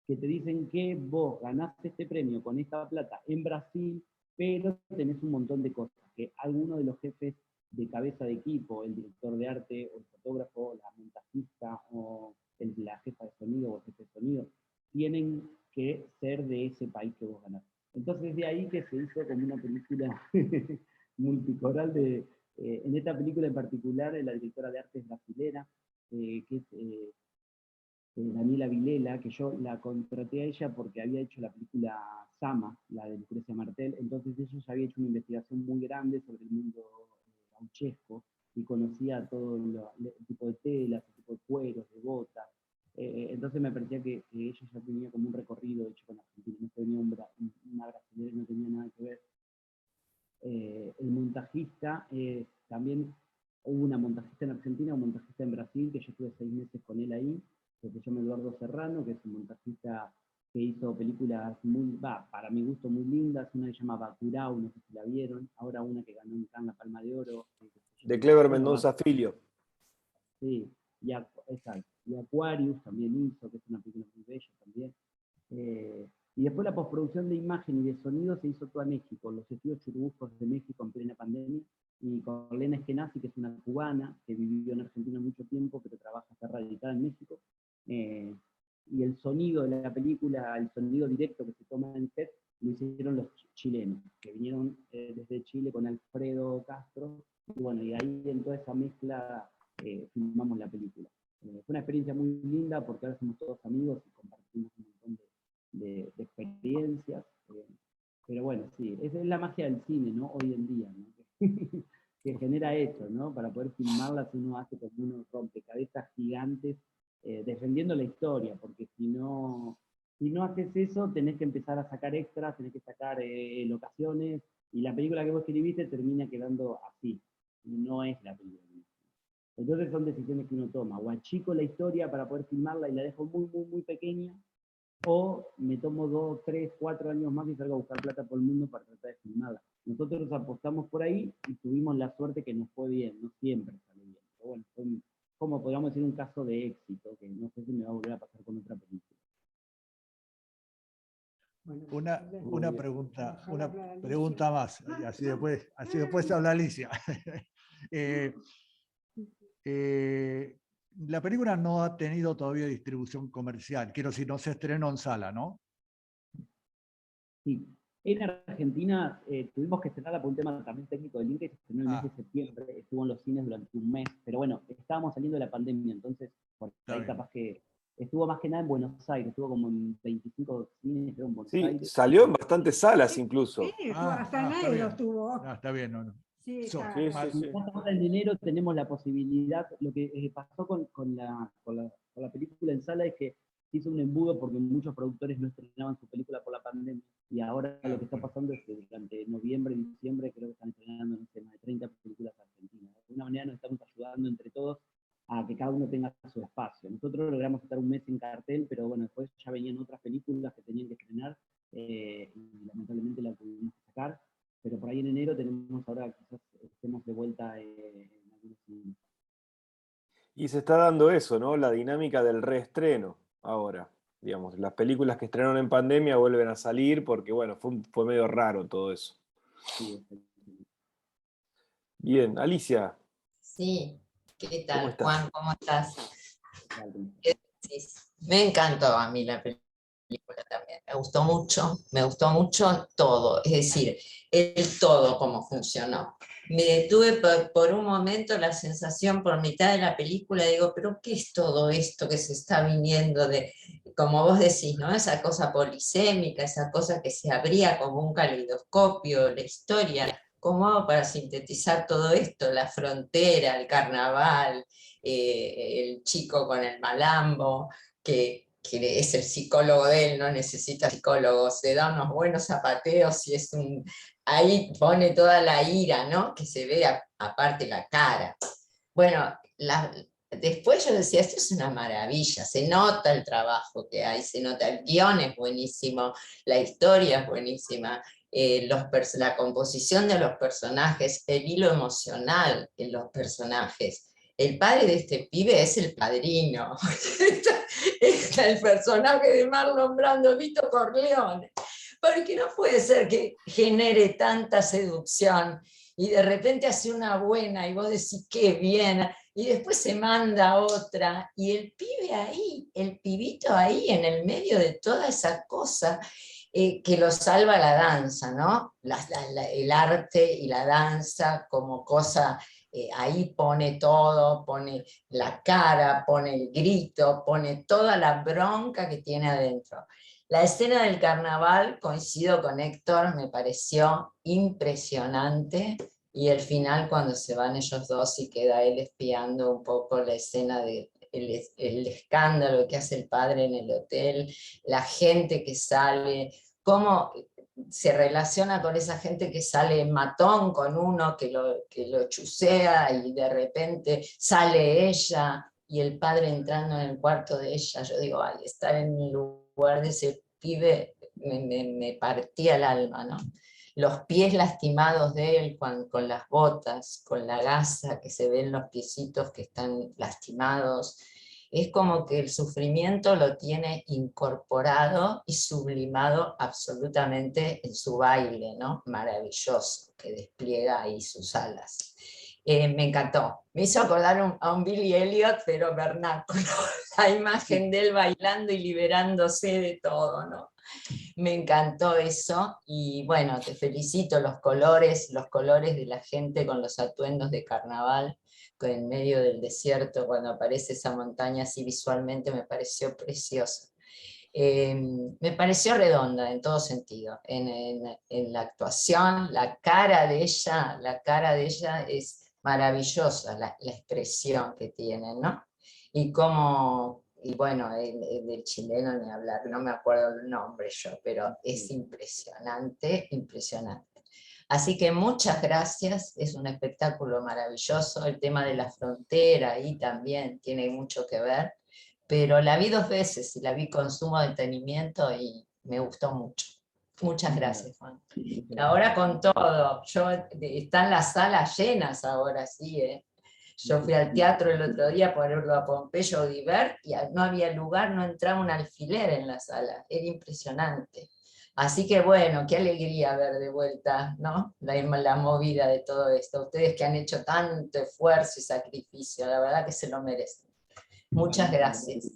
que te dicen que vos ganaste este premio con esta plata en Brasil, pero tenés un montón de cosas, que alguno de los jefes de cabeza de equipo, el director de arte, o el fotógrafo, la montajista, o la jefa de sonido, o el jefe de sonido, tienen que ser de ese país que vos ganás. Entonces de ahí que se hizo como una película multicoral en esta película en particular, la directora de arte es brasilera, que es Daniela Vilela, que yo la contraté a ella porque había hecho la película Sama, la de Lucrecia Martel, entonces ella ya había hecho una investigación muy grande sobre el mundo gauchesco y conocía todo el tipo de telas, el tipo de cueros, de botas. Entonces me parecía que ella ya tenía como un recorrido hecho con Argentina, no tenía una brasilera, no tenía nada que ver. El montajista, también hubo una montajista en Argentina, un montajista en Brasil, que yo estuve 6 meses con él ahí, que se llama Eduardo Serrano, que es un montajista que hizo películas para mi gusto, muy lindas. Una que se llama Bacurau, no sé si la vieron. Ahora una que ganó en Cannes la Palma de Oro. De Clever Mendoza Filho. Sí, exacto. Y Aquarius también hizo, que es una película muy bella también. Y después la postproducción de imagen y de sonido se hizo toda en México, los estudios Churubuscos de México en plena pandemia, y con Lena Eskenazi, que es una cubana que vivió en Argentina mucho tiempo, pero trabaja, está radicada en México. Y el sonido de la película, el sonido directo que se toma en set, lo hicieron los chilenos, que vinieron desde Chile con Alfredo Castro, y bueno, y ahí en toda esa mezcla filmamos la película. Fue una experiencia muy linda porque ahora somos todos amigos y compartimos un montón de experiencias, pero bueno, sí, esa es la magia del cine, ¿no? Hoy en día, ¿no? Que genera eso, ¿no? Para poder filmarlas uno hace como unos rompecabezas gigantes defendiendo la historia, porque si no haces eso, tenés que empezar a sacar extras, tenés que sacar locaciones, y la película que vos escribiste termina quedando así, y no es la película. Entonces son decisiones que uno toma, o achico la historia para poder filmarla y la dejo muy, muy, muy pequeña, o me tomo 2, 3, 4 años más y salgo a buscar plata por el mundo para tratar de filmarla. Nosotros apostamos por ahí y tuvimos la suerte que nos fue bien, no siempre sale bien. Pero bueno, fue, como podríamos decir, un caso de éxito, que no sé si me va a volver a pasar con otra película. Una pregunta más, así después habla Alicia. La película no ha tenido todavía distribución comercial, quiero decir, no se estrenó en sala, ¿no? Sí, en Argentina tuvimos que estrenarla por un tema también técnico del link, que se estrenó el mes de septiembre, estuvo en los cines durante un mes, pero bueno, estábamos saliendo de la pandemia, entonces por ahí capaz que estuvo más que nada en Buenos Aires, estuvo como en 25 cines, creo, en Buenos Aires. Salió en bastantes salas incluso. Sí, hasta enero estuvo. Está bien, no. Sí, Ahora en enero tenemos la posibilidad, lo que pasó con la película en sala es que se hizo un embudo porque muchos productores no estrenaban su película por la pandemia, y ahora lo que está pasando es que durante noviembre y diciembre creo que están estrenando, no sé, más de 30 películas argentinas. De alguna manera nos estamos ayudando entre todos a que cada uno tenga su espacio. Nosotros logramos estar un mes en cartel, pero bueno, después ya venían otras películas que tenían que estrenar, y lamentablemente la tuvimos que sacar. Pero por ahí en enero tenemos, ahora quizás estemos de vuelta en algunos cines. Y se está dando eso, ¿no? La dinámica del reestreno ahora. Digamos, las películas que estrenaron en pandemia vuelven a salir porque, bueno, fue medio raro todo eso. Sí, bien, Alicia. Sí, ¿qué tal, ¿Cómo estás? Juan? ¿Cómo estás? Me encantó a mí la película también, me gustó mucho todo, es decir, el todo como funcionó. Me detuve por un momento la sensación por mitad de la película, digo, pero ¿qué es todo esto que se está viniendo de, como vos decís, ¿no? Esa cosa polisémica, esa cosa que se abría como un caleidoscopio, la historia, ¿cómo hago para sintetizar todo esto? La frontera, el carnaval, el chico con el malambo, que es el psicólogo de él, no necesita psicólogos, se da unos buenos zapateos y ahí pone toda la ira, ¿no? Que se ve aparte la cara. Bueno, después yo decía, esto es una maravilla, se nota el trabajo que hay, se nota, el guión es buenísimo, la historia es buenísima, la composición de los personajes, el hilo emocional en los personajes, el padre de este pibe es el padrino. Está el personaje de Marlon Brando, Vito Corleone. Porque no puede ser que genere tanta seducción y de repente hace una buena y vos decís qué bien, y después se manda otra, y el pibe ahí, el pibito ahí en el medio de toda esa cosa, que lo salva la danza, ¿no? El arte y la danza como cosa, ahí pone todo, pone la cara, pone el grito, pone toda la bronca que tiene adentro. La escena del carnaval, coincido con Héctor, me pareció impresionante, y el final cuando se van ellos dos y queda él espiando un poco la escena de el escándalo que hace el padre en el hotel, la gente que sale, cómo se relaciona con esa gente que sale matón con uno que lo chusea y de repente sale ella y el padre entrando en el cuarto de ella. Yo digo, ay, estar en el lugar de ese pibe me partía el alma, ¿no? Los pies lastimados de él con las botas, con la gasa que se ven los piecitos que están lastimados. Es como que el sufrimiento lo tiene incorporado y sublimado absolutamente en su baile, ¿no? Maravilloso, que despliega ahí sus alas. Me encantó. Me hizo acordar a un Billy Elliot, pero vernáculo. La imagen de él bailando y liberándose de todo, ¿no? Me encantó eso, y bueno, te felicito, los colores de la gente con los atuendos de carnaval, en medio del desierto, cuando aparece esa montaña así visualmente, me pareció precioso. Me pareció redonda en todo sentido, en la actuación, la cara de ella es maravillosa, la expresión que tiene, ¿no? Y cómo, y bueno, del chileno ni hablar, no me acuerdo el nombre yo, pero es impresionante, impresionante. Así que muchas gracias, es un espectáculo maravilloso, el tema de la frontera ahí también tiene mucho que ver, pero la vi 2 veces y la vi con sumo detenimiento y me gustó mucho. Muchas gracias, Juan. Ahora con todo, están las salas llenas ahora, sí, ¿eh? Yo fui al teatro el otro día por verlo a Pompeyo Audibert y no había lugar, no entraba un alfiler en la sala, era impresionante. Así que bueno, qué alegría ver de vuelta, ¿no? La movida de todo esto. Ustedes que han hecho tanto esfuerzo y sacrificio, la verdad que se lo merecen. Muchas gracias.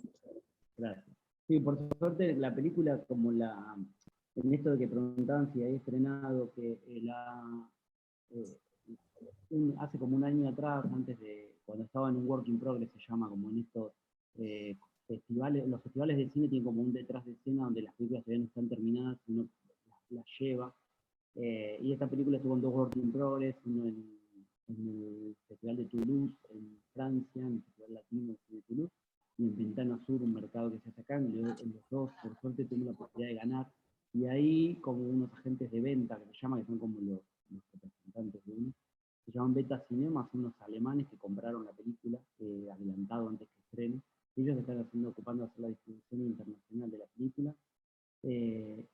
Gracias. Sí, por suerte la película, como en esto de que preguntaban si había estrenado, que hace como un año atrás, antes de cuando estaba en un work in progress, se llama, como en estos festivales, los festivales de cine tienen como un detrás de escena donde las películas todavía no están terminadas, uno las lleva, y esta película estuvo en 2 work in progress, uno en el Festival de Toulouse, en Francia, en el Festival Latino de Toulouse, y en Ventana Sur, un mercado que se hace acá, en los 2, por suerte, tuve la posibilidad de ganar, y ahí como unos agentes de venta, que se llaman, que son como los representantes de uno, se llaman Beta Cinema, son unos alemanes que compraron la película adelantado antes que estrene. Ellos están ocupando de hacer la distribución internacional de la película.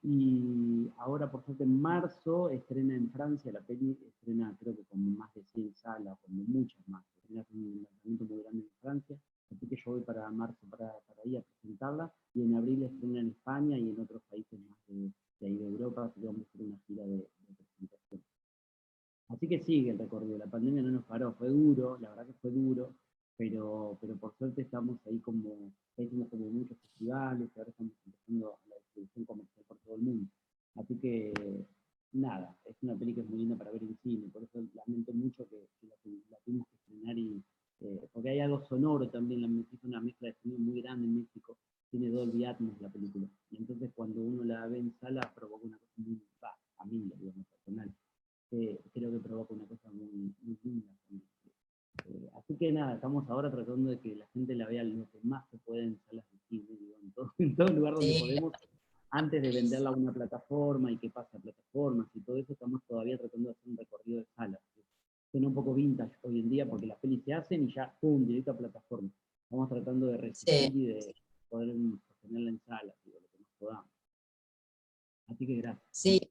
Y ahora, por suerte, en marzo estrena en Francia la peli, estrena creo que con más de 100 salas, con muchas más. Estrena un lanzamiento muy grande en Francia, así que yo voy para marzo para ir a presentarla, y en abril estrena en España y en otros países más de ahí de Europa, así que vamos a hacer una gira de presentación. Así que sigue el recorrido, la pandemia no nos paró, fue duro, la verdad que fue duro, pero por suerte estamos ahí hicimos como muchos festivales, y ahora estamos empezando la distribución comercial por todo el mundo. Así que, nada, es una peli que es muy linda para ver en cine, por eso lamento mucho que la tuvimos que estrenar, porque hay algo sonoro también, hizo una mezcla de sonido muy grande en México, tiene Dolby Atmos la película, y entonces cuando uno la ve en sala provoca una cosa muy, a mí, digamos, personal. Creo que provoca una cosa muy, muy linda. Así que nada, estamos ahora tratando de que la gente la vea lo que más se puede en salas de cine, digo, en todo lugar donde podemos, antes de venderla a una plataforma y que pase a plataformas y todo eso, estamos todavía tratando de hacer un recorrido de salas. Suena un poco vintage hoy en día porque las pelis se hacen y ya, ¡pum!, directo a plataforma. Estamos tratando de resistir y de poder sostenerla en salas, digo, lo que más podamos. Así Así que gracias. Sí,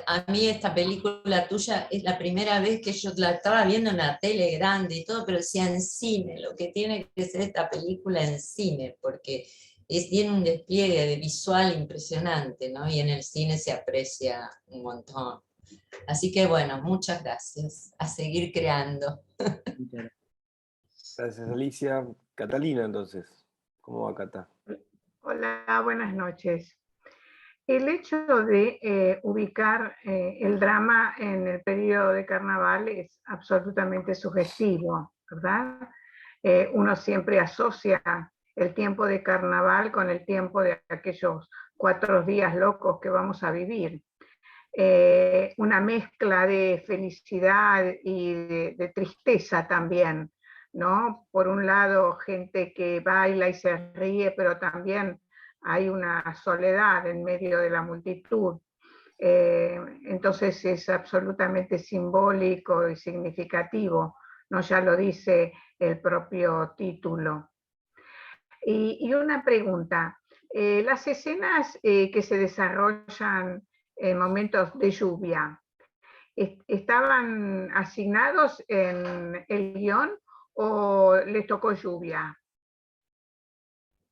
a mí esta película tuya es la primera vez que yo la estaba viendo en la tele grande y todo, pero decía en cine, lo que tiene que ser esta película en cine, porque tiene un despliegue de visual impresionante, ¿no? Y en el cine se aprecia un montón. Así que bueno, muchas gracias. A seguir creando. Muchas gracias. Gracias, Alicia. Catalina, entonces. ¿Cómo va, Cata? Hola, buenas noches. El hecho de ubicar el drama en el periodo de carnaval es absolutamente sugestivo, ¿verdad? Uno siempre asocia el tiempo de carnaval con el tiempo de aquellos 4 días locos que vamos a vivir. Una mezcla de felicidad y de tristeza también, ¿no? Por un lado, gente que baila y se ríe, pero también hay una soledad en medio de la multitud. Entonces es absolutamente simbólico y significativo, ¿no? Ya lo dice el propio título. Y una pregunta, las escenas que se desarrollan en momentos de lluvia, ¿estaban asignados en el guión o les tocó lluvia?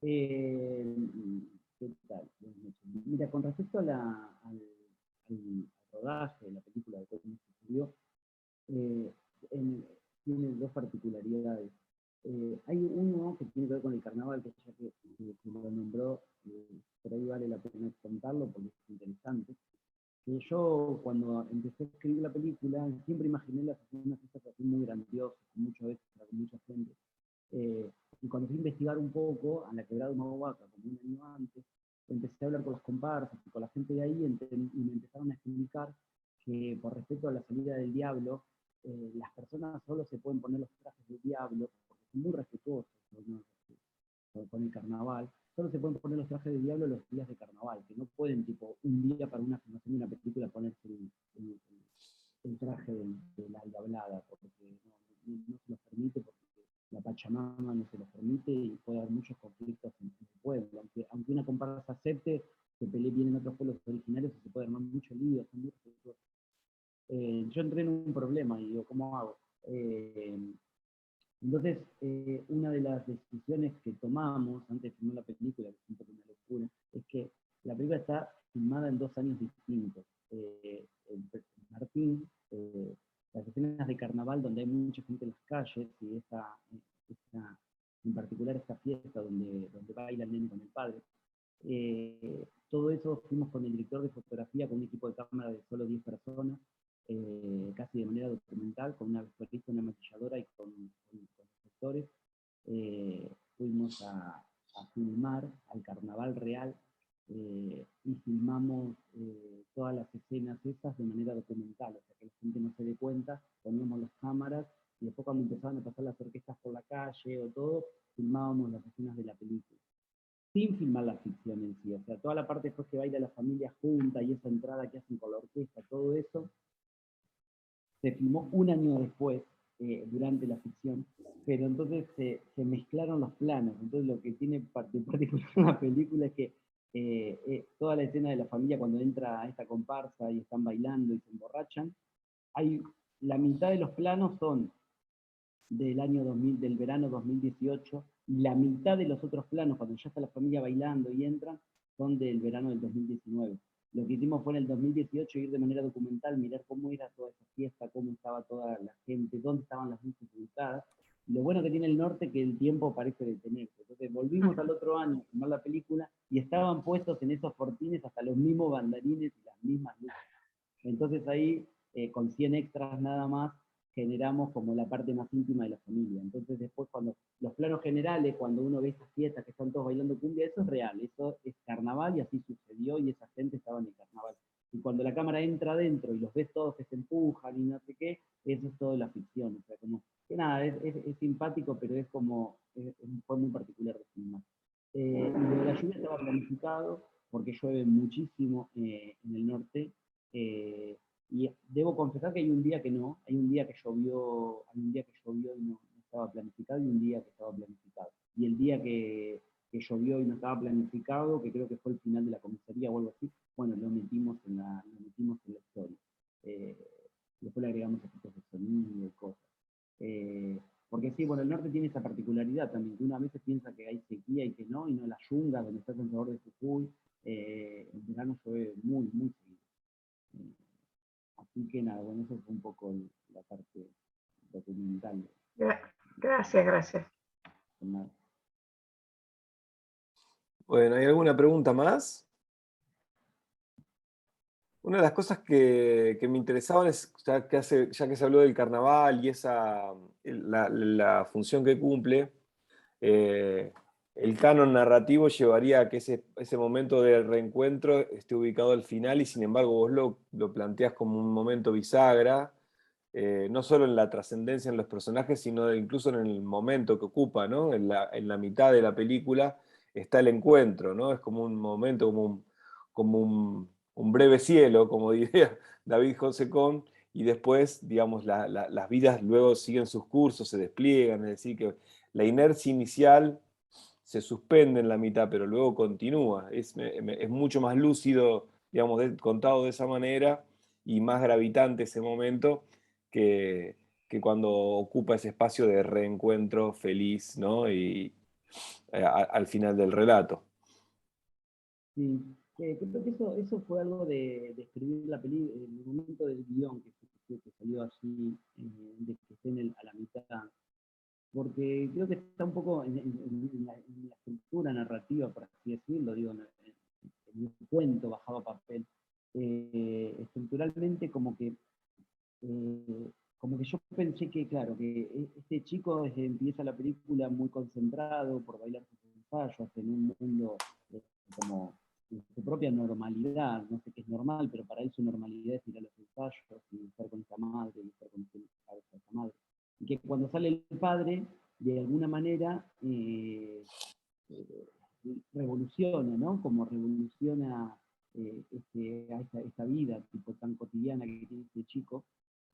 ¿Qué tal? Mira, con respecto a al rodaje de la película, de cómo se estudió, eh, tiene dos particularidades. Hay uno que tiene que ver con el carnaval, que ya que lo nombró, por ahí vale la pena contarlo porque es interesante. Yo cuando empecé a escribir la película siempre imaginé las escenas estas así muy grandiosas, con mucho extra, con mucha gente. Y cuando fui a investigar un poco, a la Quebrada de Humahuaca, como un año antes, empecé a hablar con las comparsas y con la gente de ahí y me empezaron a explicar que por respeto a la salida del diablo, las personas solo se pueden poner los trajes del diablo, porque son muy respetuosos, ¿no? Con el carnaval, solo se pueden poner los trajes de diablo los días de carnaval, que no pueden, tipo, un día para una filmación de una película ponerse el traje de la diablada, porque no se los permite, porque la Pachamama no se los permite y puede haber muchos conflictos en el pueblo. Aunque una comparsa acepte, se pelee bien en otros pueblos originarios y se puede armar mucho lío, son muy respetuosos. Yo entré en un problema y digo, ¿cómo hago? Entonces, una de las decisiones que tomamos antes de filmar la película, que siempre es una locura, es que la película está filmada en 2 años distintos. Martín, las escenas de carnaval donde hay mucha gente en las calles, y en particular esta fiesta donde baila el nene con el padre, todo eso fuimos con el director de fotografía, con un equipo de cámara de solo 10 personas, casi de manera documental, con una vestuarista, una maquilladora y con actores. Fuimos a filmar al carnaval real y filmamos todas las escenas esas de manera documental, o sea que la gente no se dé cuenta, poníamos las cámaras y después cuando empezaban a pasar las orquestas por la calle o todo, filmábamos las escenas de la película sin filmar la ficción en sí, o sea, toda la parte después que baila la familia junta y esa entrada que hacen con la orquesta, todo eso, se filmó un año después, durante la ficción, pero entonces se mezclaron los planos, entonces lo que tiene particular la película es que toda la escena de la familia cuando entra a esta comparsa y están bailando y se emborrachan, la mitad de los planos son del año 2000, del verano 2018, y la mitad de los otros planos, cuando ya está la familia bailando y entran, son del verano del 2019. Lo que hicimos fue en el 2018 ir de manera documental, mirar cómo era toda esa fiesta, cómo estaba toda la gente, dónde estaban las luces ubicadas. Lo bueno que tiene el norte es que el tiempo parece detenerse. Entonces volvimos al otro año a filmar la película y estaban puestos en esos fortines hasta los mismos bandarines y las mismas luces. Entonces ahí, con 100 extras nada más, generamos como la parte más íntima de la familia. Entonces después cuando los planos generales, cuando uno ve estas fiestas que están todos bailando cumbia, eso es real, eso es carnaval y así sucedió y esa gente estaba en el carnaval. Y cuando la cámara entra adentro y los ves todos que se empujan y no sé qué, eso es todo la ficción. O sea, como que nada, es simpático, pero es como, fue muy particular de filmar. Y lo de la lluvia estaba planificado porque llueve muchísimo en el norte. Y debo confesar que hay un día que no, hay un día que llovió y no estaba planificado y un día que estaba planificado. Y el día que llovió y no estaba planificado, que creo que fue el final de la comisaría o algo así, bueno, lo metimos en que, bueno, el norte tiene esa particularidad también, que uno a veces piensa que hay sequía y que no, y no las yungas donde está el Salvador de Jujuy, en verano llueve muy, muy seguido. Así que nada, bueno, eso fue un poco la parte documental. Gracias, gracias. Bueno, ¿hay alguna pregunta más? Una de las cosas que me interesaban es, ya que se habló del carnaval y la función que cumple, el canon narrativo llevaría a que ese momento de reencuentro esté ubicado al final, y sin embargo vos lo planteás como un momento bisagra, no solo en la trascendencia en los personajes, sino incluso en el momento que ocupa, ¿no? En la mitad de la película está el encuentro, ¿no? Es como un momento, como un breve cielo, como diría David José Con, y después, digamos, las vidas luego siguen sus cursos, se despliegan, es decir, que la inercia inicial se suspende en la mitad, pero luego continúa. Es mucho más lúcido, digamos, contado de esa manera, y más gravitante ese momento que cuando ocupa ese espacio de reencuentro feliz, ¿no? Y al final del relato. Sí, creo que eso fue algo de escribir la película, en el momento del guión que salió así, de que esté a la mitad, porque creo que está un poco en la estructura narrativa, por así decirlo, digo, en el cuento bajado a papel, estructuralmente como que yo pensé que, claro, que este chico empieza la película muy concentrado por bailar sus ensayos en un mundo como su propia normalidad, no sé qué es normal, pero para él su normalidad es ir a los ensayos y estar con esa madre, y estar con esa madre. Y que cuando sale el padre, de alguna manera revoluciona, ¿no? Como revoluciona a esta vida tipo tan cotidiana que tiene este chico.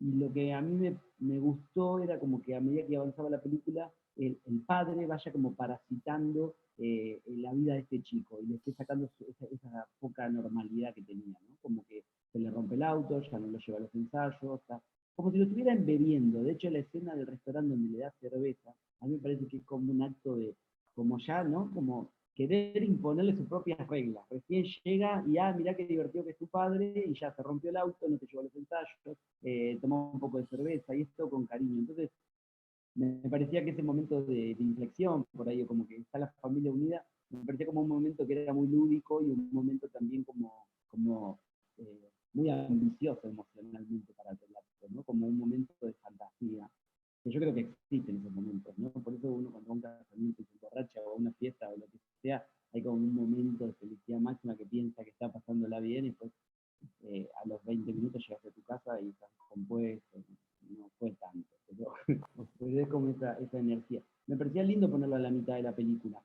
Y lo que a mí me gustó era como que a medida que avanzaba la película, el padre vaya como parasitando la vida de este chico y le esté sacando esa poca normalidad que tenía, ¿no? Como que se le rompe el auto, ya no lo lleva a los ensayos, como si lo estuviera embebiendo. De hecho, la escena del restaurante donde le da cerveza, a mí me parece que es como un acto de, como ya, ¿no? Como querer imponerle sus propias reglas. Recién llega y, mirá qué divertido que es tu padre, y ya se rompió el auto, no te llevó a los ensayos, tomó un poco de cerveza, y esto con cariño. Entonces, me parecía que ese momento de inflexión, por ahí, como que está la familia unida, me parecía como un momento que era muy lúdico y un momento también como muy ambicioso emocionalmente para el relato, ¿no? Como un momento de fantasía, que yo creo que existen esos momentos, ¿no? Por eso uno cuando va a un casamiento y se emborracha, o a una fiesta o lo que sea, hay como un momento de felicidad máxima que piensa que está pasándola bien, y pues a los 20 minutos llegas a tu casa y estás compuesto, no fue tanto, pero es como esa energía. Me parecía lindo ponerlo a la mitad de la película,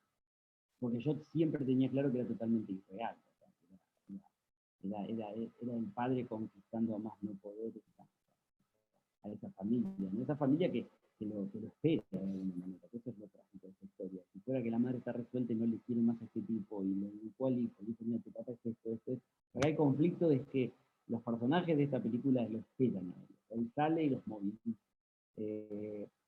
porque yo siempre tenía claro que era totalmente irreal. Era el padre conquistando a más no poder a esa familia, ¿no? Esa familia que lo espera de alguna manera, que eso es lo trágico de esta historia. Si fuera que la madre está resuelta y no le quiere más a este tipo, y lo educó al hijo, y dice, mira, tu papá es esto. Pero hay conflicto de que los personajes de esta película lo esperan a ellos. Él sale y los moviliza.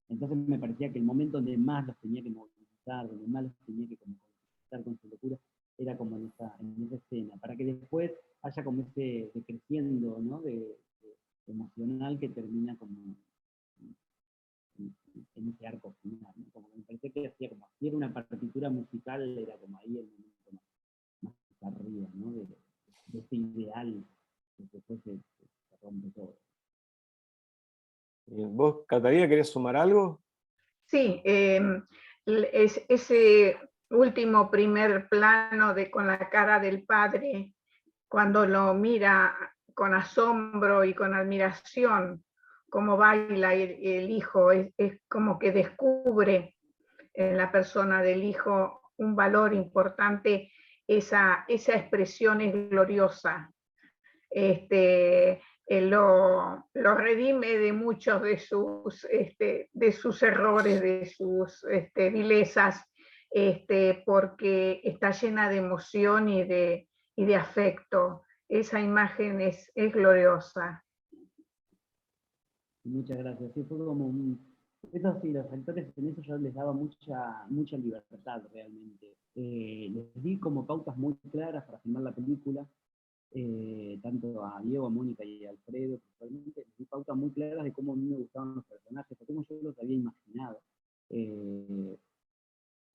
Entonces me parecía que el momento donde más los tenía que movilizar, donde más los tenía que conquistar con su locura, era como en esa escena, para que después haya como ese creciendo, ¿no? Emocional que termina como en ese arco final, ¿no? Como que me parecía que hacía como, si era una partitura musical, era como ahí el momento más arriba, ¿no? De ese ideal que después se rompe todo. ¿Vos, Catalina, querés sumar algo? Sí, ese último primer plano con la cara del padre, cuando lo mira con asombro y con admiración, cómo baila el hijo, es como que descubre en la persona del hijo un valor importante. Esa expresión es gloriosa. Lo redime de muchos de sus errores, de sus vilezas, porque está llena de emoción y de afecto. Esa imagen es gloriosa. Muchas gracias. Sí, fue como Eso sí, los actores en eso yo les daba mucha libertad realmente. Les di como pautas muy claras para filmar la película, tanto a Diego, a Mónica y a Alfredo, principalmente, les di pautas muy claras de cómo a mí me gustaban los personajes, de cómo yo los había imaginado. Eh,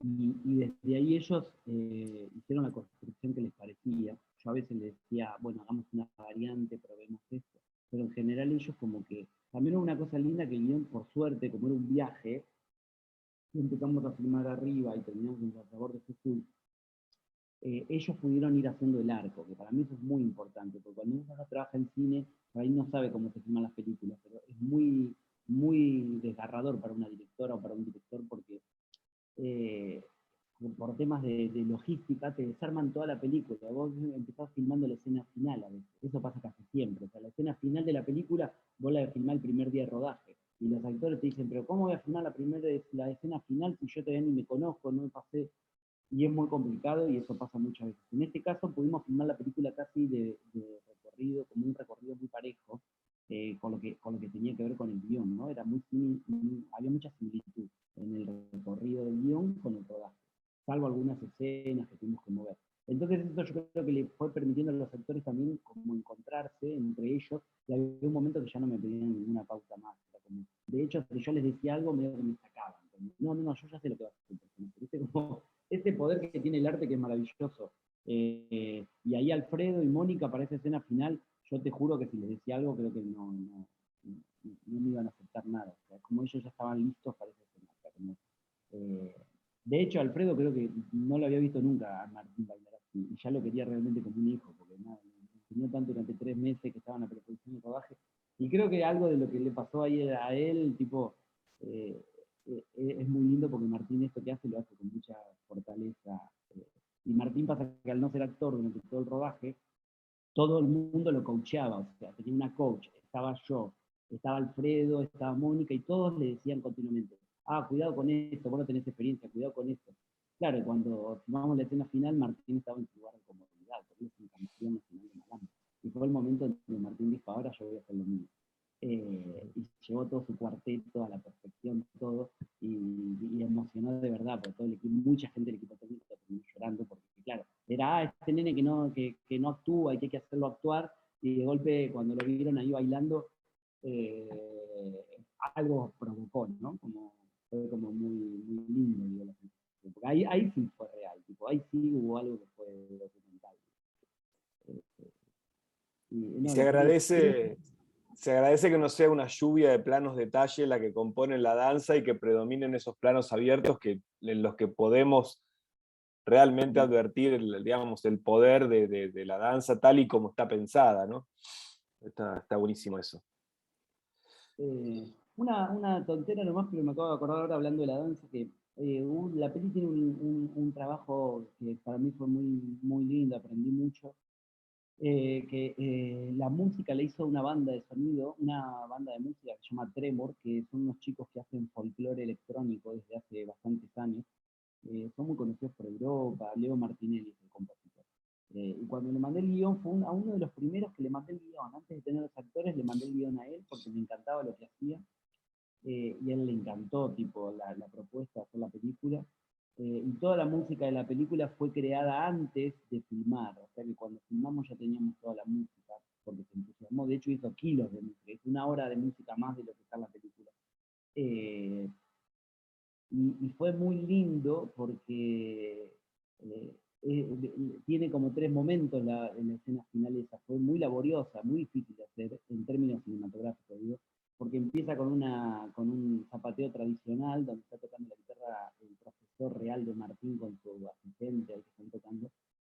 y desde ahí ellos hicieron la construcción que les parecía. Yo a veces les decía, bueno, hagamos una variante, probemos esto. Pero en general ellos como que, también hubo una cosa linda que el guión, por suerte, como era un viaje, y empezamos a filmar arriba y terminamos en el sabor de Jujuy, ellos pudieron ir haciendo el arco, que para mí eso es muy importante, porque cuando uno trabaja en cine, por ahí no sabe cómo se filman las películas, pero es muy desgarrador para una directora o para un director, porque eh, por temas de logística, te desarman toda la película. Vos empezás filmando la escena final a veces. Eso pasa casi siempre. O sea, la escena final de la película, vos la filmás el primer día de rodaje. Y los actores te dicen, pero ¿cómo voy a filmar la escena final si yo todavía ni me conozco, no me pasé? Y es muy complicado y eso pasa muchas veces. En este caso pudimos filmar la película casi de recorrido, como un recorrido muy parejo, con lo que tenía que ver con el guión, ¿no? Era había mucha similitud en el recorrido del guión con el rodaje, salvo algunas escenas que tuvimos que mover. Entonces eso yo creo que le fue permitiendo a los actores también como encontrarse entre ellos, y había un momento que ya no me pedían ninguna pauta más. Como, de hecho, si yo les decía algo, medio que me sacaban. No, yo ya sé lo que va a hacer el personaje. ¿Viste? Como ese poder que tiene el arte que es maravilloso. Y ahí Alfredo y Mónica para esa escena final, yo te juro que si les decía algo, creo que no me iban a aceptar nada. O sea, como ellos ya estaban listos para esa escena. O sea, como, eh, de hecho, Alfredo creo que no lo había visto nunca a Martín bailar así, y ya lo quería realmente como un hijo, porque nada, me enseñó tanto durante 3 meses que estaba en la preproducción de rodaje, y creo que algo de lo que le pasó ahí a él, tipo, eh, es muy lindo porque Martín esto que hace lo hace con mucha fortaleza. Y Martín pasa que al no ser actor durante todo el rodaje, todo el mundo lo coacheaba, o sea, tenía una coach, estaba yo, estaba Alfredo, estaba Mónica, y todos le decían continuamente, cuidado con esto, vos no tenés experiencia, cuidado con esto. Claro, y cuando filmamos la escena final, Martín estaba en su lugar de comodidad, porque es una canción nacional de Malambo. Y fue el momento en que Martín dijo, ahora yo voy a hacer lo mismo. Y llevó todo su cuarteto a la perfección, todo, y emocionó de verdad, porque todo el equipo, mucha gente del equipo técnico terminó llorando, porque claro, era este nene que no actúa y que hay que hacerlo actuar, y de golpe cuando lo vieron ahí bailando, eh, algo provocó, ¿no? Como, fue como muy lindo, digo, la sensación. Porque ahí sí fue real, tipo, ahí sí hubo algo que fue documental. Y No, se agradece que no sea una lluvia de planos detalle la que compone la danza y que predominen esos planos abiertos en los que podemos realmente advertir digamos, el poder de la danza tal y como está pensada, ¿no? Está buenísimo eso. Una tontera nomás, pero me acabo de acordar ahora hablando de la danza, que la peli tiene un trabajo que para mí fue muy lindo, aprendí mucho, que la música la hizo una banda de sonido, una banda de música que se llama Tremor, que son unos chicos que hacen folclore electrónico desde hace bastantes años. Son muy conocidos por Europa. Leo Martinelli es el compositor. Y cuando le mandé el guión, fue a uno de los primeros que le mandé el guión. Antes de tener los actores, le mandé el guión a él porque me encantaba lo que hacía. Y a él le encantó tipo, la propuesta de hacer la película. Y toda la música de la película fue creada antes de filmar. O sea que cuando filmamos ya teníamos toda la música, porque se entusiasmó. De hecho, hizo kilos de música. Hizo 1 hora de música más de lo que está en la película. Y fue muy lindo porque tiene como 3 momentos en la escena final esa. Fue muy laboriosa, muy difícil de hacer en términos cinematográficos, digo, porque empieza con un zapateo tradicional donde está tocando la guitarra el profesor real de Martín con su asistente, ahí que están tocando.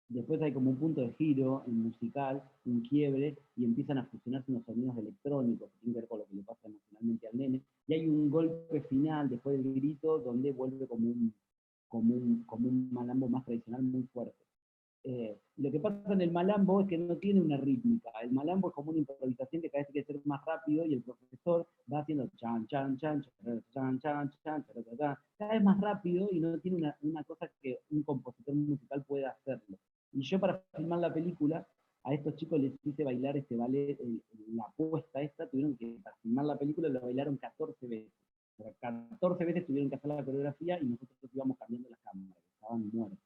Después hay como un punto de giro en musical, un quiebre, y empiezan a fusionarse unos sonidos electrónicos que tienen que ver con lo que le pasa emocionalmente al nene. Y hay un golpe final después del grito donde vuelve como un malambo más tradicional muy fuerte. Lo que pasa en el malambo es que no tiene una rítmica. El malambo es como una improvisación que cada vez tiene que ser más rápido y el profesor va haciendo chan, chan, chan, chan, chan, chan, chan, cada vez más rápido y no tiene una cosa que un compositor musical pueda hacerlo. Y yo para filmar la película, a estos chicos les hice bailar este ballet, la puesta esta, tuvieron que, para filmar la película, lo bailaron 14 veces. Pero 14 veces tuvieron que hacer la coreografía y nosotros íbamos cambiando las cámaras, estaban muertos.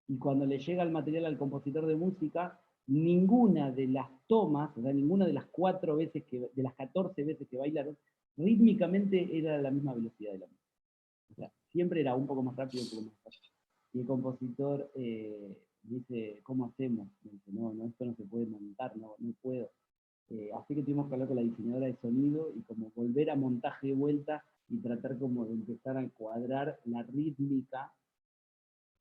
Y cuando le llega el material al compositor de música, ninguna de las tomas, o sea, ninguna de las 4 veces de las 14 veces que bailaron, rítmicamente era la misma velocidad de la música. O sea, siempre era un poco más rápido, un poco más rápido. Y el compositor dice, ¿cómo hacemos? Me dice, no, esto no se puede montar, no puedo. Así que tuvimos que hablar con la diseñadora de sonido y como volver a montaje de vuelta y tratar como de empezar a cuadrar la rítmica.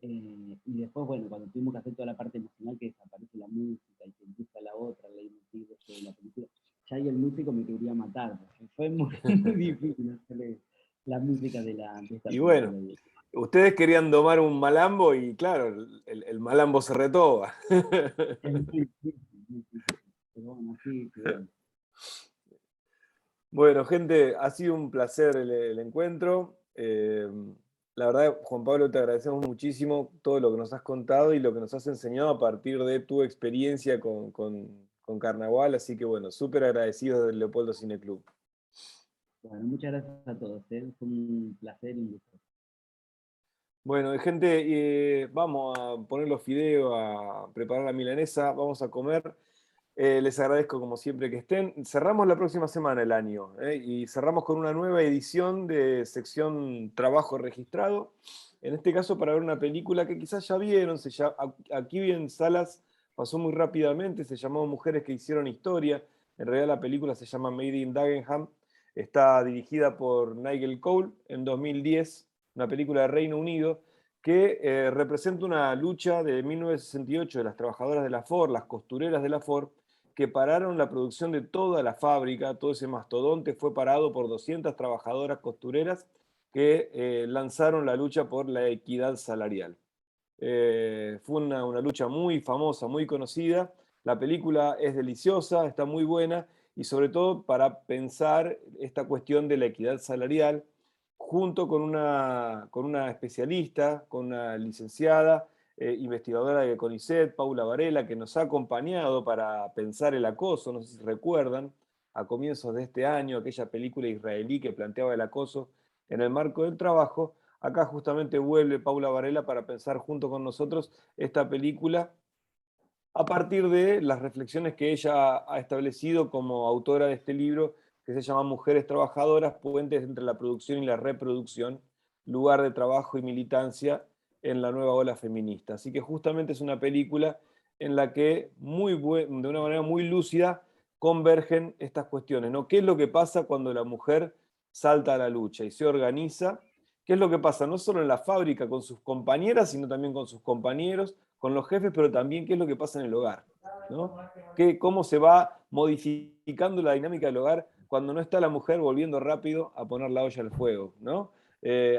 Y después, bueno, cuando tuvimos que hacer toda la parte emocional, que desaparece la música y que empieza la otra, la leitmotiv de la película, ya ahí el músico me quería matar, porque fue muy, muy difícil hacerle la música de esta Y bueno, película. ustedes querían domar un malambo y claro, el malambo se retoba. Pero bueno, así quedó. Bueno, gente, ha sido un placer el encuentro. La verdad, Juan Pablo, te agradecemos muchísimo todo lo que nos has contado y lo que nos has enseñado a partir de tu experiencia con Carnaval. Así que bueno, súper agradecidos del Leopoldo Cine Club. Bueno, muchas gracias a todos. Fue un placer y un gusto. Bueno, gente, vamos a poner los fideos, a preparar la milanesa, vamos a comer. Les agradezco como siempre que estén. Cerramos la próxima semana el año y cerramos con una nueva edición de sección Trabajo Registrado. En este caso para ver una película que quizás ya vieron, aquí en salas pasó muy rápidamente, se llamó Mujeres que hicieron historia. En realidad la película se llama Made in Dagenham. Está dirigida por Nigel Cole en 2010, una película de Reino Unido que representa una lucha de 1968 de las trabajadoras de la Ford, las costureras de la Ford, que pararon la producción de toda la fábrica. Todo ese mastodonte fue parado por 200 trabajadoras costureras que lanzaron la lucha por la equidad salarial. Fue una lucha muy famosa, muy conocida. La película es deliciosa, está muy buena y sobre todo para pensar esta cuestión de la equidad salarial junto con una especialista, con una licenciada, investigadora de CONICET, Paula Varela, que nos ha acompañado para pensar el acoso. No sé si recuerdan, a comienzos de este año, aquella película israelí que planteaba el acoso en el marco del trabajo. Acá justamente vuelve Paula Varela para pensar junto con nosotros esta película a partir de las reflexiones que ella ha establecido como autora de este libro que se llama Mujeres Trabajadoras, puentes entre la producción y la reproducción, lugar de trabajo y militancia en la nueva ola feminista. Así que justamente es una película en la que de una manera muy lúcida convergen estas cuestiones, ¿no? ¿Qué es lo que pasa cuando la mujer salta a la lucha y se organiza? ¿Qué es lo que pasa no solo en la fábrica con sus compañeras, sino también con sus compañeros, con los jefes, pero también qué es lo que pasa en el hogar, ¿no? Cómo se va modificando la dinámica del hogar cuando no está la mujer volviendo rápido a poner la olla al fuego, ¿no?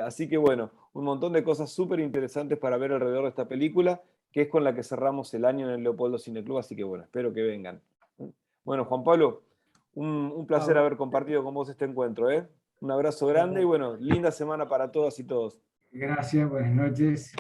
Así que bueno, un montón de cosas súper interesantes para ver alrededor de esta película, que es con la que cerramos el año en el Leopoldo Cine Club, así que bueno, espero que vengan. Bueno, Juan Pablo, un placer haber compartido con vos este encuentro, ¿eh? Un abrazo grande y bueno, linda semana para todas y todos. Gracias, buenas noches.